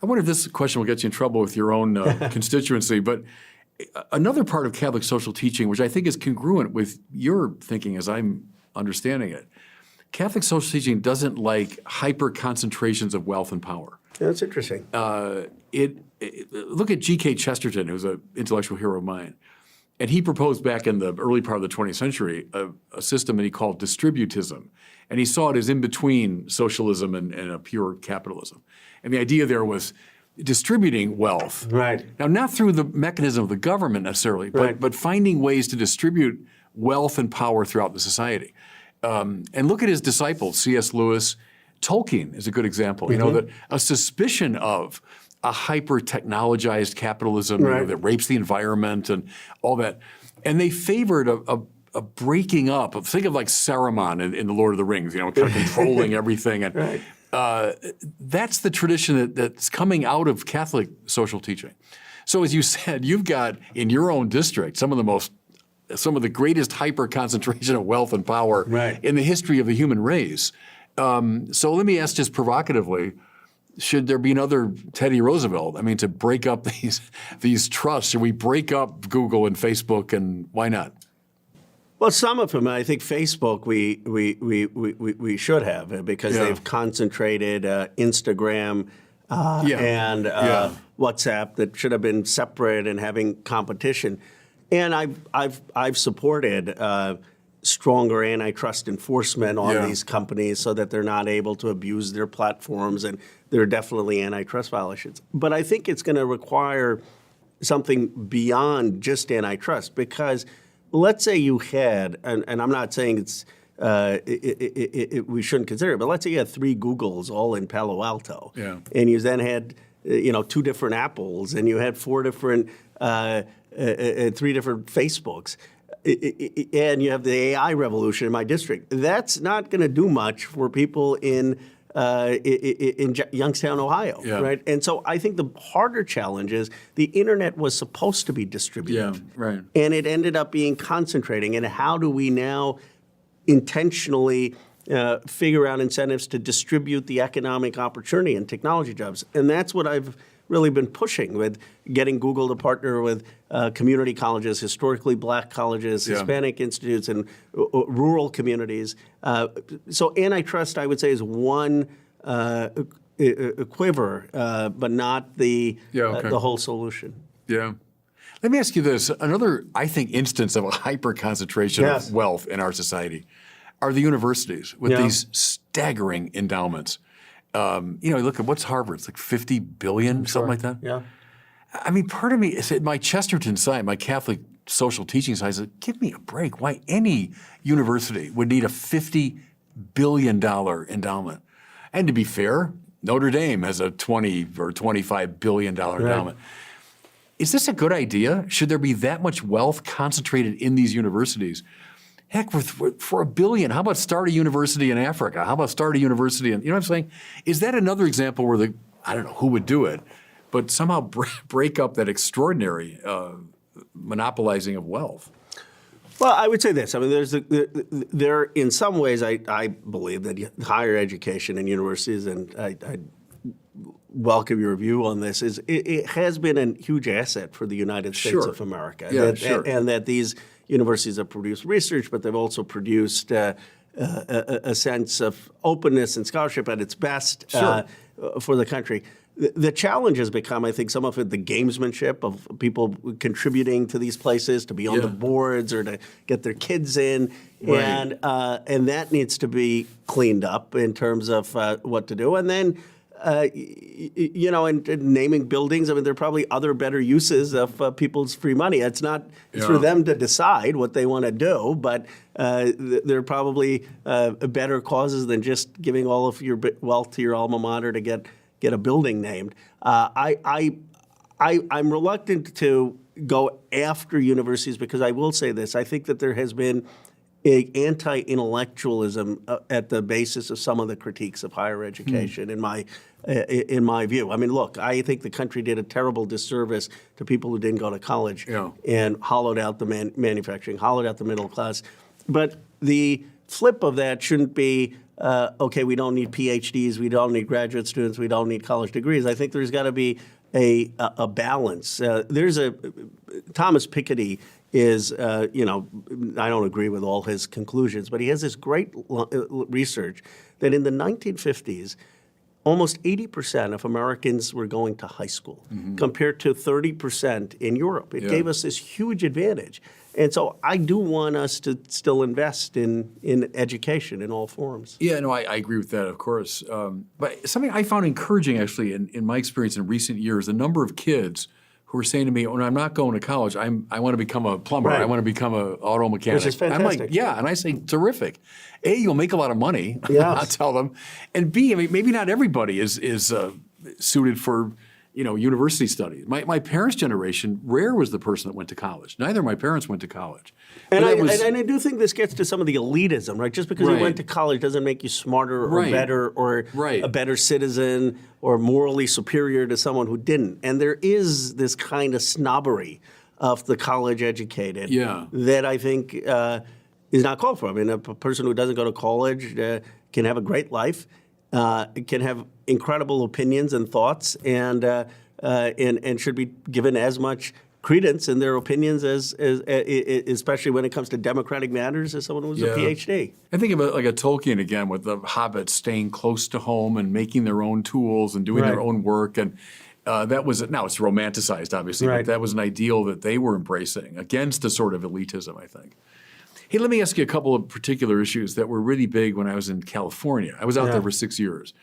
I wonder if this question will get you in trouble with your own constituency. But another part of Catholic social teaching, which I think is congruent with your thinking as I'm understanding it, Catholic social teaching doesn't like hyper concentrations of wealth and power. Yeah, that's interesting. Look at G.K. Chesterton, who's an intellectual hero of mine. And he proposed back in the early part of the 20th century a system that he called distributism. And he saw it as in between socialism and a pure capitalism. And the idea there was distributing wealth. Right. Now, not through the mechanism of the government necessarily, but finding ways to distribute wealth and power throughout the society. And look at his disciples, C.S. Lewis. Tolkien is a good example. You know, that a suspicion of a hyper-technologized capitalism that rapes the environment and all that. And they favored a breaking up. Think of like Saruman in The Lord of the Rings, kind of controlling everything. And that's the tradition that's coming out of Catholic social teaching. So as you said, you've got in your own district some of the greatest hyper-concentration of wealth and power in the history of the human race. So let me ask just provocatively, should there be another Teddy Roosevelt? I mean, to break up these trusts, should we break up Google and Facebook, and why not? Well, some of them, I think Facebook we should have, because they've concentrated Instagram and WhatsApp that should have been separate and having competition. And I've supported stronger antitrust enforcement on these companies so that they're not able to abuse their platforms, and there are definitely antitrust violations. But I think it's going to require something beyond just antitrust, because let's say you had, and I'm not saying it's we shouldn't consider it, but let's say you had 3 Googles all in Palo Alto, and you then had 2 different Apples, and you had 4 different 3 different Facebooks. And you have the AI revolution in my district. That's not going to do much for people in Youngstown, Ohio, right? And so I think the harder challenge is the internet was supposed to be distributed, and it ended up being concentrating. And how do we now intentionally figure out incentives to distribute the economic opportunity and technology jobs? And that's what I've really been pushing with getting Google to partner with community colleges, historically black colleges, Hispanic institutes, and rural communities. So antitrust, I would say, is one quiver, but not the whole solution. Yeah. Let me ask you this. Another, I think, instance of a hyper-concentration of wealth in our society are the universities with these staggering endowments. Look at what's Harvard? It's like $50 billion, something like that. Yeah. I mean, part of me is at my Chesterton side, my Catholic social teaching side, said, give me a break. Why any university would need a $50 billion endowment? And to be fair, Notre Dame has a $20 or $25 billion endowment. Is this a good idea? Should there be that much wealth concentrated in these universities? Heck, for $1 billion, how about start a university in Africa? How about start a university in, you know what I'm saying? Is that another example where I don't know who would do it, but somehow break up that extraordinary monopolizing of wealth? Well, I would say this. I mean, there in some ways, I believe that higher education and universities, and I welcome your view on this, is it has been a huge asset for the United States Sure. of America. Yeah, sure. And that these universities have produced research, but they've also produced a sense of openness and scholarship at its best for the country. The challenge has become, I think, some of it the gamesmanship of people contributing to these places to be on the boards or to get their kids in, Right. and that needs to be cleaned up in terms of what to do. And then, and naming buildings. I mean, there are probably other better uses of people's free money. It's not it's for them to decide what they want to do, but there are probably better causes than just giving all of your wealth to your alma mater to get a building named. I'm reluctant to go after universities because I will say this. I think that there has been anti-intellectualism at the basis of some of the critiques of higher education, in my view. I mean, look, I think the country did a terrible disservice to people who didn't go to college and hollowed out the manufacturing, hollowed out the middle class. But the flip of that shouldn't be, okay, we don't need PhDs, we don't need graduate students, we don't need college degrees. I think there's got to be a balance. Thomas Piketty is, I don't agree with all his conclusions, but he has this great research that in the 1950s, almost 80% of Americans were going to high school compared to 30% in Europe. It gave us this huge advantage. And so I do want us to still invest in education in all forms. Yeah, no, I agree with that, of course. But something I found encouraging, actually, in my experience in recent years, the number of kids who are saying to me, when I'm not going to college, I want to become a plumber. Right. I want to become an auto mechanic. Which is fantastic. I'm like, yeah, and I say, terrific. A, you'll make a lot of money, Yes. I'll tell them. And B, I mean, maybe not everybody is suited for university studies. My parents' generation, rare was the person that went to college. Neither of my parents went to college. And I do think this gets to some of the elitism, right? Just because you went to college doesn't make you smarter or better or a better citizen or morally superior to someone who didn't. And there is this kind of snobbery of the college educated that I think is not called for. I mean, a person who doesn't go to college can have a great life, can have incredible opinions and thoughts, and should be given as much credence in their opinions as especially when it comes to democratic matters, as someone who's a PhD. I think about like a Tolkien again, with the hobbits staying close to home and making their own tools and doing their own work, and that was now it's romanticized, obviously, but that was an ideal that they were embracing against a sort of elitism, I think. Hey, let me ask you a couple of particular issues that were really big when I was in California. I was out there for 6 years.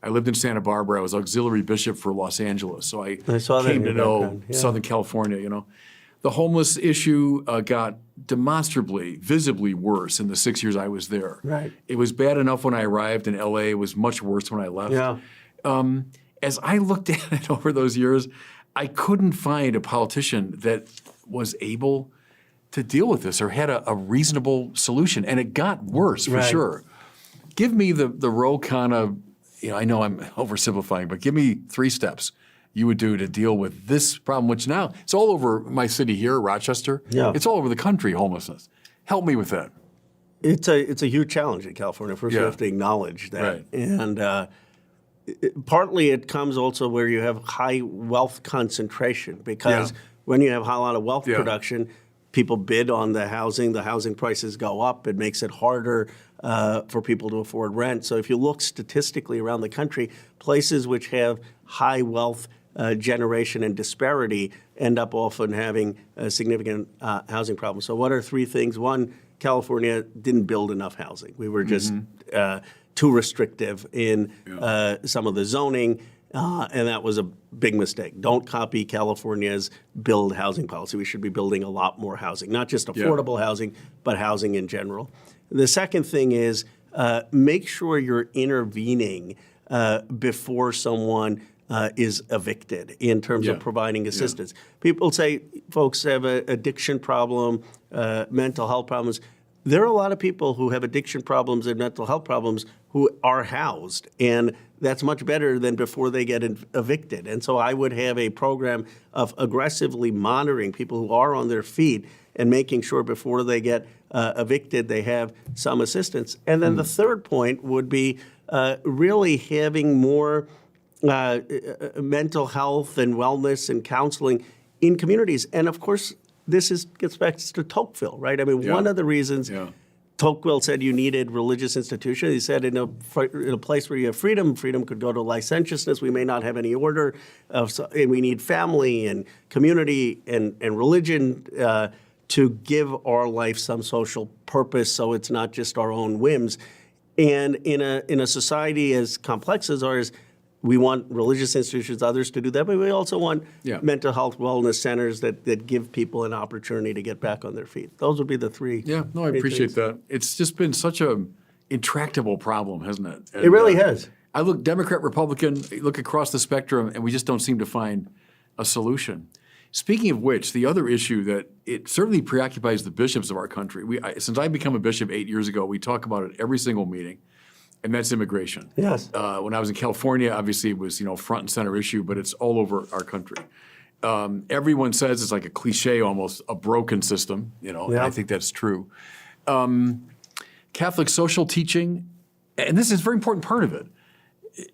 I lived in Santa Barbara. I was auxiliary bishop for Los Angeles, so I came to know Southern California. The homeless issue got demonstrably, visibly worse in the 6 years I was there. Right. It was bad enough when I arrived in L.A. It was much worse when I left. Yeah. As I looked at it over those years, I couldn't find a politician that was able to deal with this or had a reasonable solution, and it got worse for sure. Give me the Ro Khanna. I know I'm oversimplifying, but give me 3 steps you would do to deal with this problem, which now it's all over my city here, Rochester. Yeah. It's all over the country, homelessness. Help me with that. It's a huge challenge in California. First, you have to acknowledge that. Right. And partly it comes also where you have high wealth concentration, because when you have a lot of wealth production, people bid on the housing prices go up. It makes it harder for people to afford rent. So if you look statistically around the country, places which have high wealth generation and disparity end up often having significant housing problems. So what are 3 things? One, California didn't build enough housing. We were just too restrictive in some of the zoning. And that was a big mistake. Don't copy California's build housing policy. We should be building a lot more housing, not just affordable housing, but housing in general. The second thing is make sure you're intervening before someone is evicted in terms of providing assistance. People say folks have an addiction problem, mental health problems. There are a lot of people who have addiction problems and mental health problems who are housed, and that's much better than before they get evicted. And so I would have a program of aggressively monitoring people who are on their feet and making sure before they get evicted they have some assistance. And then the third point would be really having more mental health and wellness and counseling in communities. And of course, gets back to Tocqueville, right? I mean, one of the reasons Tocqueville said you needed religious institutions. He said in a place where you have freedom could go to licentiousness. We may not have any order, and we need family and community and religion to give our life some social purpose, so it's not just our own whims. And in a society as complex as ours, we want religious institutions, others to do that, but we also want mental health wellness centers that give people an opportunity to get back on their feet. Those would be the three. Yeah, no, I appreciate that. It's just been such a intractable problem, hasn't it? And, it really has. I look Democrat, Republican, look across the spectrum, and we just don't seem to find a solution. Speaking of which, the other issue that it certainly preoccupies the bishops of our country. Since I became a bishop 8 years ago, we talk about it every single meeting. And that's immigration. Yes. When I was in California, obviously it was front and center issue, but it's all over our country. Everyone says it's like a cliche, almost a broken system. And I think that's true. Catholic social teaching, and this is a very important part of it.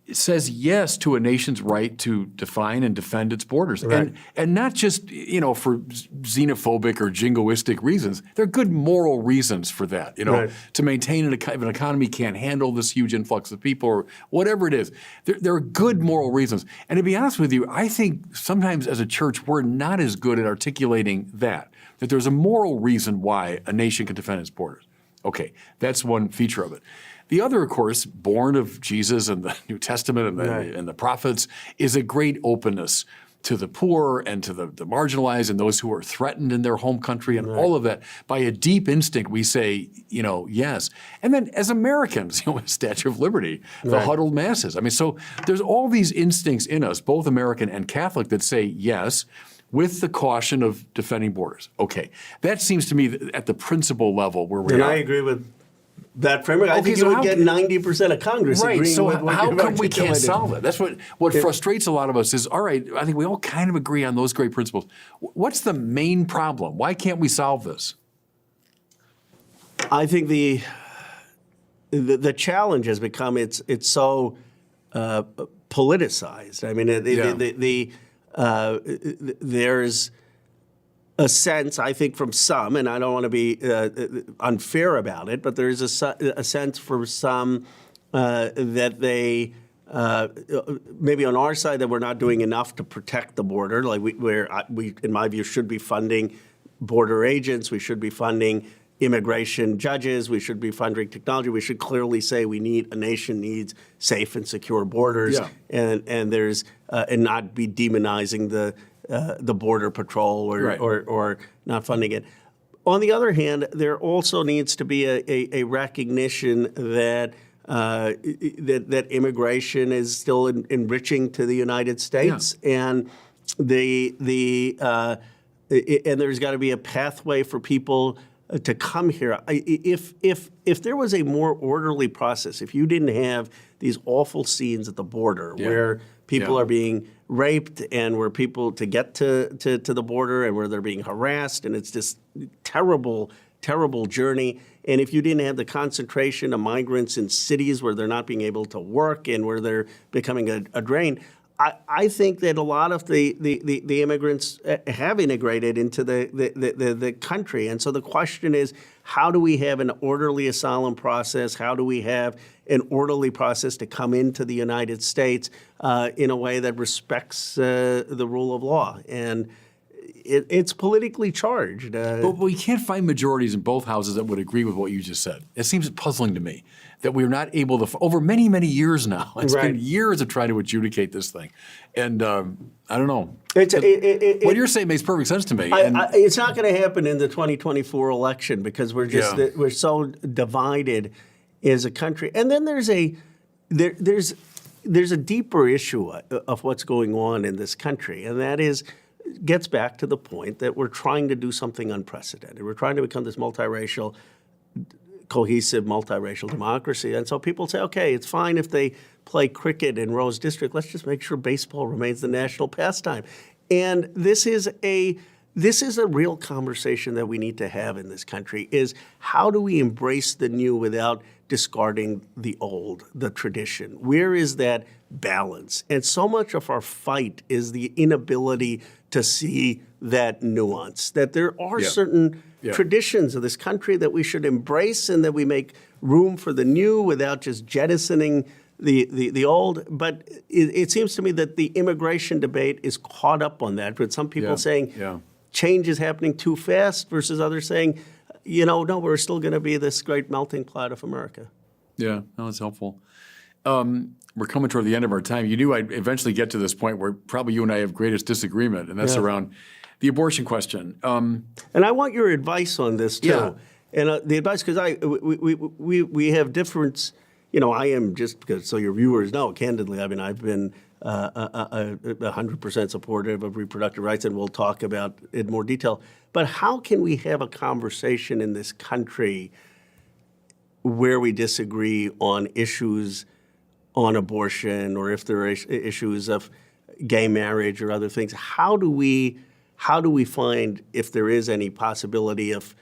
It says yes to a nation's right to define and defend its borders, right. and not just for xenophobic or jingoistic reasons. There are good moral reasons for that. Right. To maintain if an economy can't handle this huge influx of people or whatever it is. There are good moral reasons. And to be honest with you, I think sometimes as a church we're not as good at articulating that there's a moral reason why a nation can defend its borders. Okay, that's one feature of it. The other, of course, born of Jesus and the New Testament and the prophets, is a great openness to the poor and to the marginalized and those who are threatened in their home country and all of that. By a deep instinct, we say, yes. And then as Americans, Statue of Liberty, the huddled masses. I mean, so there's all these instincts in us, both American and Catholic, that say yes, with the caution of defending borders. Okay, that seems to me at the principle level where we are. And I agree with that framework. I think you would get 90% of Congress agreeing with what how you've come we can't articulated. solve it? That's what frustrates a lot of us is, all right, I think we all kind of agree on those great principles. What's the main problem? Why can't we solve this? I think the challenge has become it's so politicized. I mean, there's a sense, I think, from some, and I don't want to be unfair about it, but there is a sense for some that they maybe on our side that we're not doing enough to protect the border. Like we, in my view, should be funding border agents. We should be funding immigration judges. We should be funding technology. We should clearly say a nation needs safe and secure borders, and there's and not be demonizing the border patrol or not funding it. On the other hand, there also needs to be a recognition that that immigration is still enriching to the United States, and and there's got to be a pathway for people to come here. If there was a more orderly process, if you didn't have these awful scenes at the border where people are being raped and where people to get to the border and where they're being harassed, and it's this terrible, terrible journey. And if you didn't have the concentration of migrants in cities where they're not being able to work and where they're becoming a drain, I think that a lot of the immigrants have integrated into the country. And so the question is, how do we have an orderly asylum process? How do we have an orderly process to come into the United States in a way that respects the rule of law? And it's politically charged. But we can't find majorities in both houses that would agree with what you just said. It seems puzzling to me that we're not able to, over many, many years now, it's been years of trying to adjudicate this thing. And I don't know. What you're saying makes perfect sense to me. It's not going to happen in the 2024 election because we're so divided as a country. And then there's a deeper issue of what's going on in this country, and that gets back to the point that we're trying to do something unprecedented. We're trying to become this multiracial, cohesive, multiracial democracy. And so people say, okay, it's fine if they play cricket in Rose District. Let's just make sure baseball remains the national pastime. And this is a real conversation that we need to have in this country, is how do we embrace the new without discarding the old, the tradition? Where is that balance? And so much of our fight is the inability to see that nuance, that there are certain traditions of this country that we should embrace and that we make room for the new without just jettisoning the old. But it seems to me that the immigration debate is caught up on that, with some people saying change is happening too fast versus others saying, no, we're still going to be this great melting pot of America. Yeah, no, that's helpful. We're coming toward the end of our time. You knew I'd eventually get to this point where probably you and I have greatest disagreement, and that's around the abortion question. And I want your advice on this too. Yeah. And the advice, because we have difference. I am, just because so your viewers know, candidly, I mean, I've been 100% supportive of reproductive rights, and we'll talk about it in more detail. But how can we have a conversation in this country where we disagree on issues on abortion, or if there are issues of gay marriage or other things? How do we find, if there is any possibility of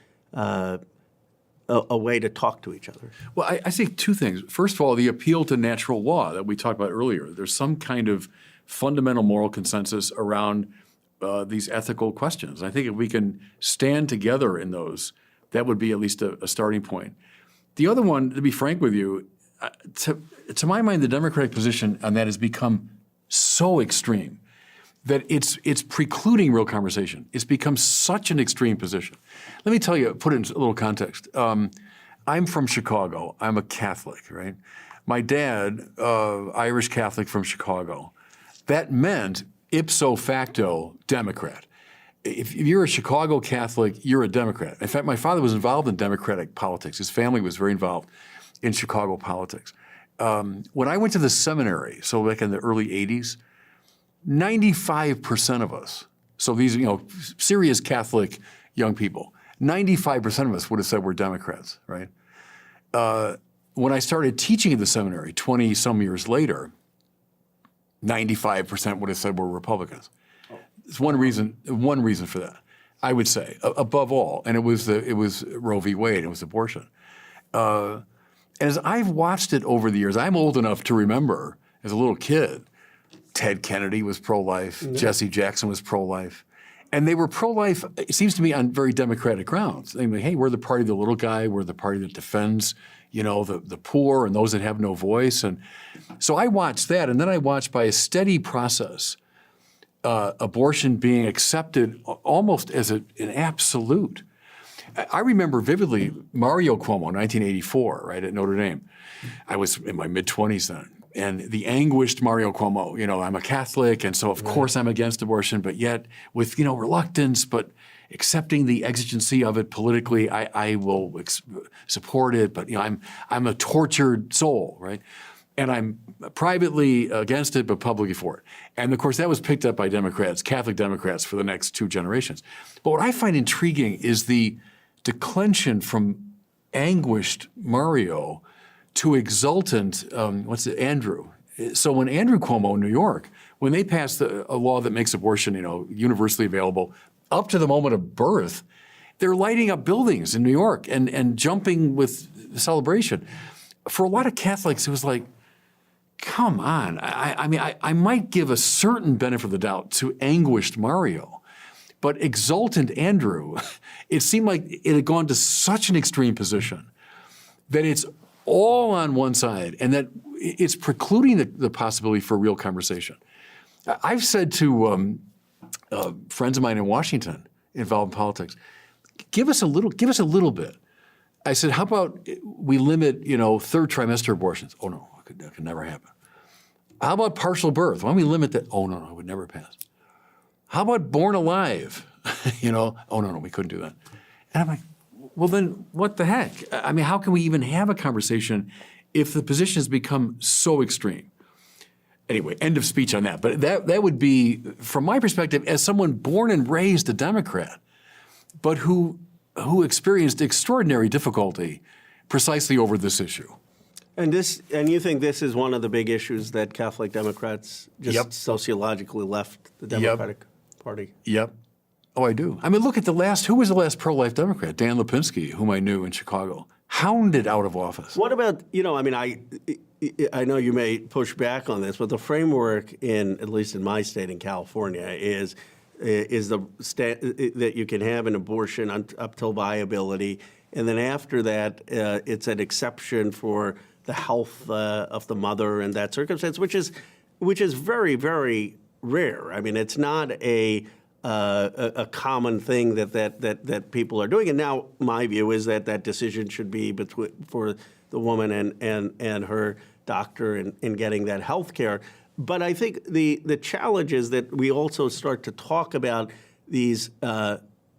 a way to talk to each other? Well, I see two things. First of all, the appeal to natural law that we talked about earlier. There's some kind of fundamental moral consensus around these ethical questions. I think if we can stand together in those, that would be at least a starting point. The other one, to be frank with you, to my mind, the Democratic position on that has become so extreme that it's precluding real conversation. It's become such an extreme position. Let me tell you, put it in a little context. I'm from Chicago. I'm a Catholic, right? My dad, Irish Catholic from Chicago. That meant ipso facto Democrat. If you're a Chicago Catholic, you're a Democrat. In fact, my father was involved in Democratic politics. His family was very involved in Chicago politics. When I went to the seminary, so back in the early 80s, 95% of us, so these, serious Catholic young people, 95% of us would have said we're Democrats, right? When I started teaching at the seminary 20-some years later, 95% would have said we're Republicans. It's one reason for that, I would say, above all, and it was Roe v. Wade, it was abortion. And as I've watched it over the years, I'm old enough to remember as a little kid, Ted Kennedy was pro-life, Jesse Jackson was pro-life. And they were pro-life, it seems to me, on very democratic grounds. They mean, hey, we're the party of the little guy, we're the party that defends, the poor and those that have no voice. And so I watched that, and then I watched by a steady process abortion being accepted almost as an absolute. I remember vividly Mario Cuomo in 1984, right, at Notre Dame. I was in my mid-20s then. And the anguished Mario Cuomo, I'm a Catholic, and so of course I'm against abortion, but yet with, reluctance, but accepting the exigency of it politically, I will support it, but I'm a tortured soul, right? And I'm privately against it, but publicly for it. And of course that was picked up by Democrats, Catholic Democrats, for the next two generations. But what I find intriguing is the declension from anguished Mario to exultant, Andrew. So when Andrew Cuomo in New York, when they passed a law that makes abortion, universally available up to the moment of birth, they're lighting up buildings in New York and jumping with celebration. For a lot of Catholics, it was like, come on. I might give a certain benefit of the doubt to anguished Mario, but exultant Andrew, it seemed like it had gone to such an extreme position that it's all on one side, and that it's precluding the possibility for real conversation. I've said to friends of mine in Washington involved in politics, give us a little bit. I said, how about we limit, third trimester abortions? Oh no, that could never happen. How about partial birth? Why don't we limit that? Oh no, it would never pass. How about born alive? Oh no, we couldn't do that. And I'm like, well, then what the heck? How can we even have a conversation if the position has become so extreme? Anyway, end of speech on that. But that would be, from my perspective, as someone born and raised a Democrat, but who experienced extraordinary difficulty precisely over this issue. And you think this is one of the big issues that Catholic Democrats just sociologically left the Democratic Party? Yep. Oh, I do. Look at who was the last pro-life Democrat? Dan Lipinski, whom I knew in Chicago. hounded out of office. What about, I mean, I know you may push back on this, but the framework at least in my state in California is that you can have an abortion up till viability, and then after that, it's an exception for the health of the mother in that circumstance, which is very, very rare. I mean, it's not a common thing that people are doing. And now my view is that decision should be for the woman and her doctor in getting that health care. But I think the challenge is that we also start to talk about these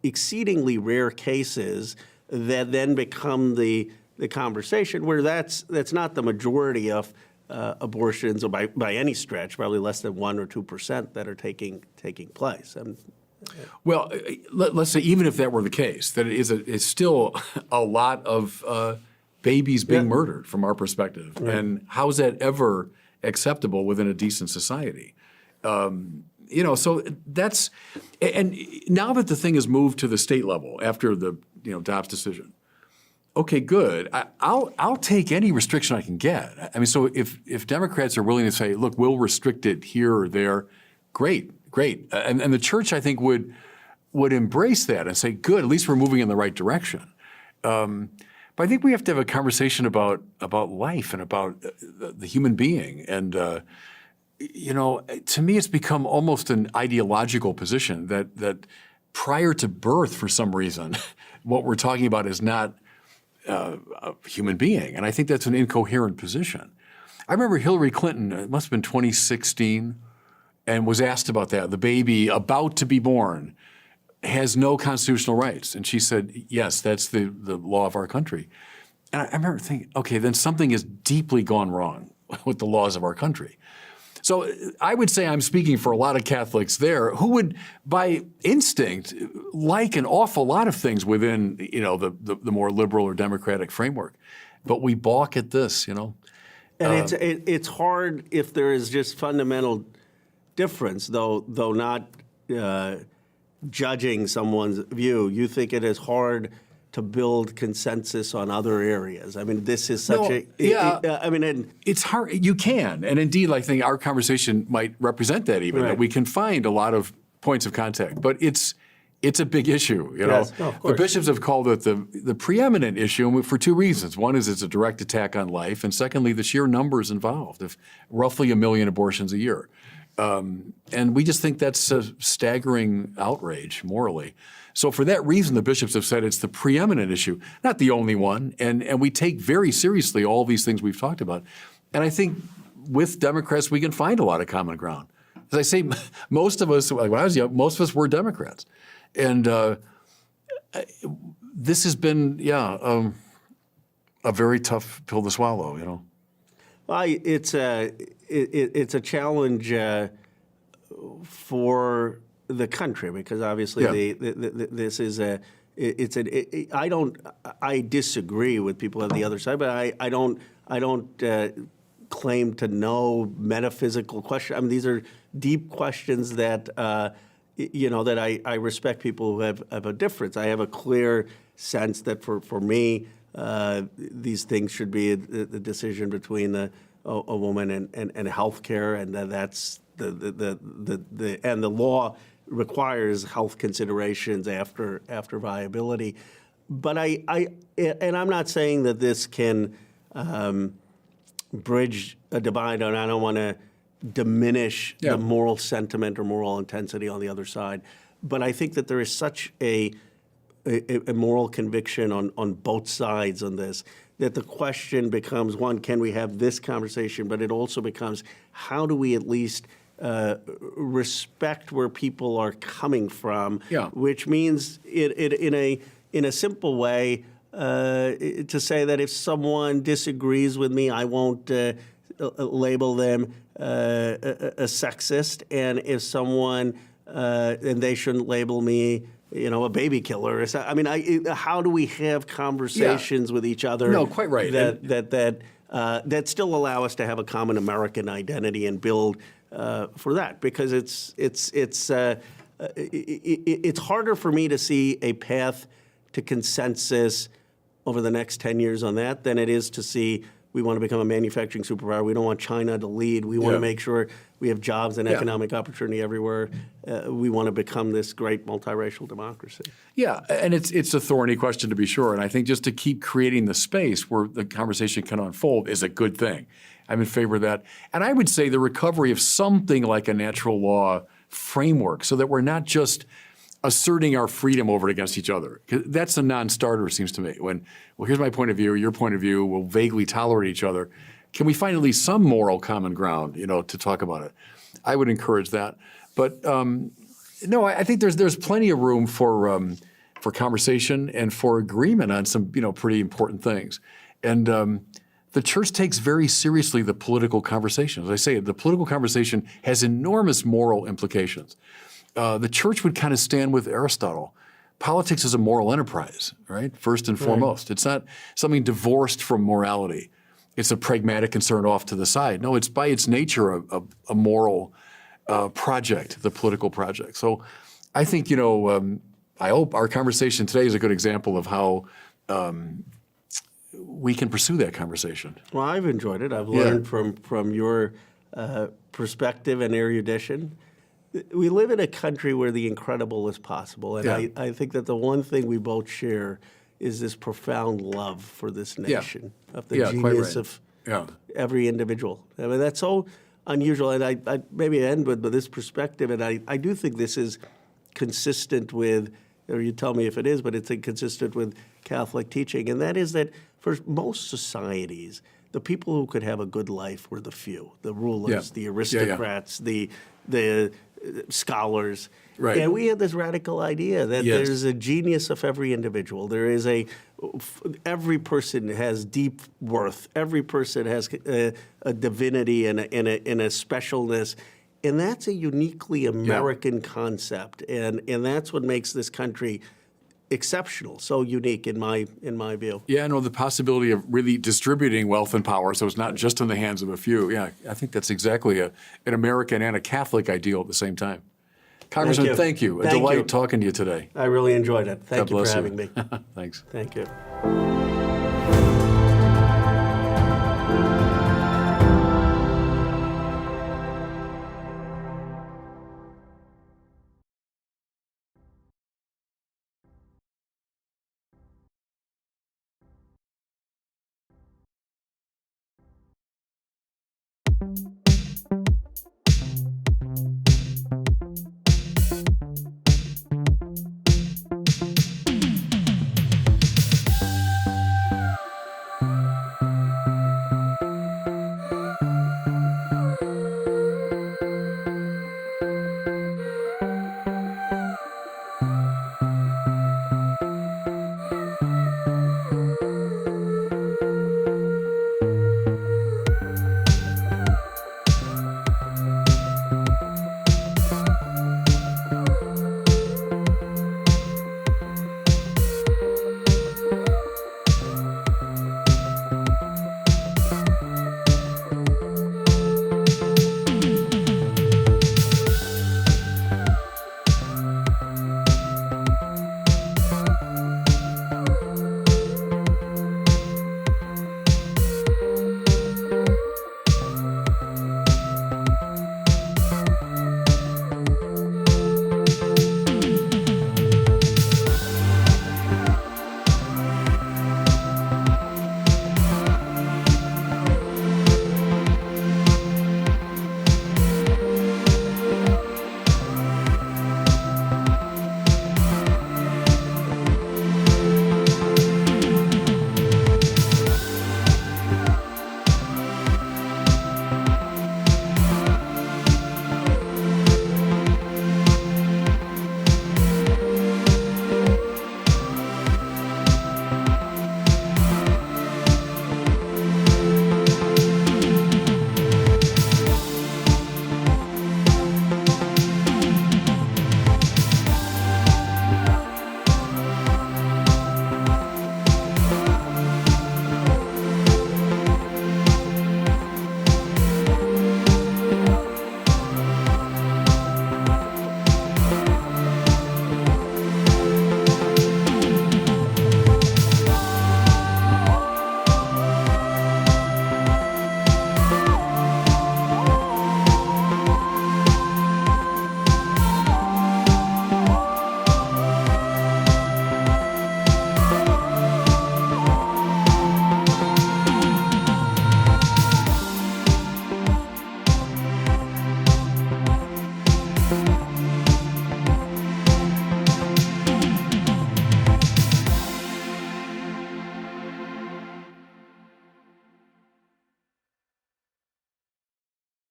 exceedingly rare cases that then become the conversation, where that's not the majority of abortions, or by any stretch, probably less than 1 or 2% that are taking place. Well, let's say even if that were the case, that it's still a lot of babies being murdered from our perspective. Right. And how is that ever acceptable within a decent society? So that's, and now that the thing has moved to the state level after the Dobbs decision, okay, good. I'll take any restriction I can get. I mean, so if Democrats are willing to say, look, we'll restrict it here or there, great. And the church, I think, would embrace that and say, good, at least we're moving in the right direction. But I think we have to have a conversation about life and about the human being. And, to me, it's become almost an ideological position that prior to birth, for some reason, what we're talking about is not a human being. And I think that's an incoherent position. I remember Hillary Clinton, it must have been 2016, and was asked about that. The baby about to be born has no constitutional rights. And she said, yes, that's the law of our country. And I remember thinking, okay, then something has deeply gone wrong with the laws of our country. So I would say I'm speaking for a lot of Catholics there who would, by instinct, like an awful lot of things within, the more liberal or democratic framework. But we balk at this, And it's hard if there is just fundamental difference, though not judging someone's view. You think it is hard to build consensus on other areas. I mean, this is such it's hard. You can, and indeed, I think our conversation might represent that even, that we can find a lot of points of contact. But it's a big issue. Yes, of course. The bishops have called it the preeminent issue for two reasons. One is it's a direct attack on life, and secondly, the sheer numbers involved, of roughly 1 million abortions a year. And we just think that's a staggering outrage morally. So for that reason, the bishops have said it's the preeminent issue, not the only one. And we take very seriously all these things we've talked about. And I think with Democrats, we can find a lot of common ground. As I say, most of us, like when I was young, most of us were Democrats. And this has been, a very tough pill to swallow, Well, it's a challenge for the country, because obviously this is I disagree with people on the other side, but I don't claim to know metaphysical questions. I mean, these are deep questions that that I respect people who have a difference. I have a clear sense that for me, these things should be a decision between a woman and health care, and that's and the law requires health considerations after viability. But I'm not saying that this can bridge a divide, and I don't want to diminish the moral sentiment or moral intensity on the other side. But I think that there is such a moral conviction on both sides on this, that the question becomes, one, can we have this conversation? But it also becomes, how do we at least respect where people are coming from? Which means in a simple way to say that if someone disagrees with me, I won't label them a sexist, and if someone and they shouldn't label me a baby killer. I mean, how do we have conversations with each other? No, quite right. That still allow us to have a common American identity and build for that, because it's harder for me to see a path to consensus over the next 10 years on that than it is to see we want to become a manufacturing superpower. We don't want China to lead. We want to make sure we have jobs and economic opportunity everywhere. We want to become this great multiracial democracy. Yeah, and it's a thorny question to be sure. And I think just to keep creating the space where the conversation can unfold is a good thing. I'm in favor of that. And I would say the recovery of something like a natural law framework so that we're not just asserting our freedom over against each other. 'Cause that's a non-starter, it seems to me. When, well, here's my point of view, your point of view, we'll vaguely tolerate each other. Can we find at least some moral common ground, to talk about it? I would encourage that. But no, I think there's plenty of room for conversation and for agreement on some, pretty important things. And the church takes very seriously the political conversation. As I say, the political conversation has enormous moral implications. The church would kind of stand with Aristotle. Politics is a moral enterprise, right? First and foremost. It's not something divorced from morality. It's a pragmatic concern off to the side. No, it's by its nature a moral project, the political project. So I think, I hope our conversation today is a good example of how we can pursue that conversation. Well, I've enjoyed it. I've learned from your perspective and erudition. We live in a country where the incredible is possible. And I think that the one thing we both share is this profound love for this nation, of the genius of every individual. I mean, that's so unusual. And I maybe end with this perspective. And I do think this is consistent with, or you tell me if it is, but it's consistent with Catholic teaching. And that is that for most societies, the people who could have a good life were the few, the rulers, the aristocrats, the scholars. Right. And we had this radical idea that there's a genius of every individual. There is every person has deep worth. Every person has a divinity and a specialness. And that's a uniquely American concept. And that's what makes this country exceptional, so unique in my view. Yeah, no, the possibility of really distributing wealth and power so it's not just in the hands of a few. Yeah, I think that's exactly an American and a Catholic ideal at the same time. Congressman, thank you. A delight talking to you today. I really enjoyed it. Thank you for having me. Thanks. Thank you.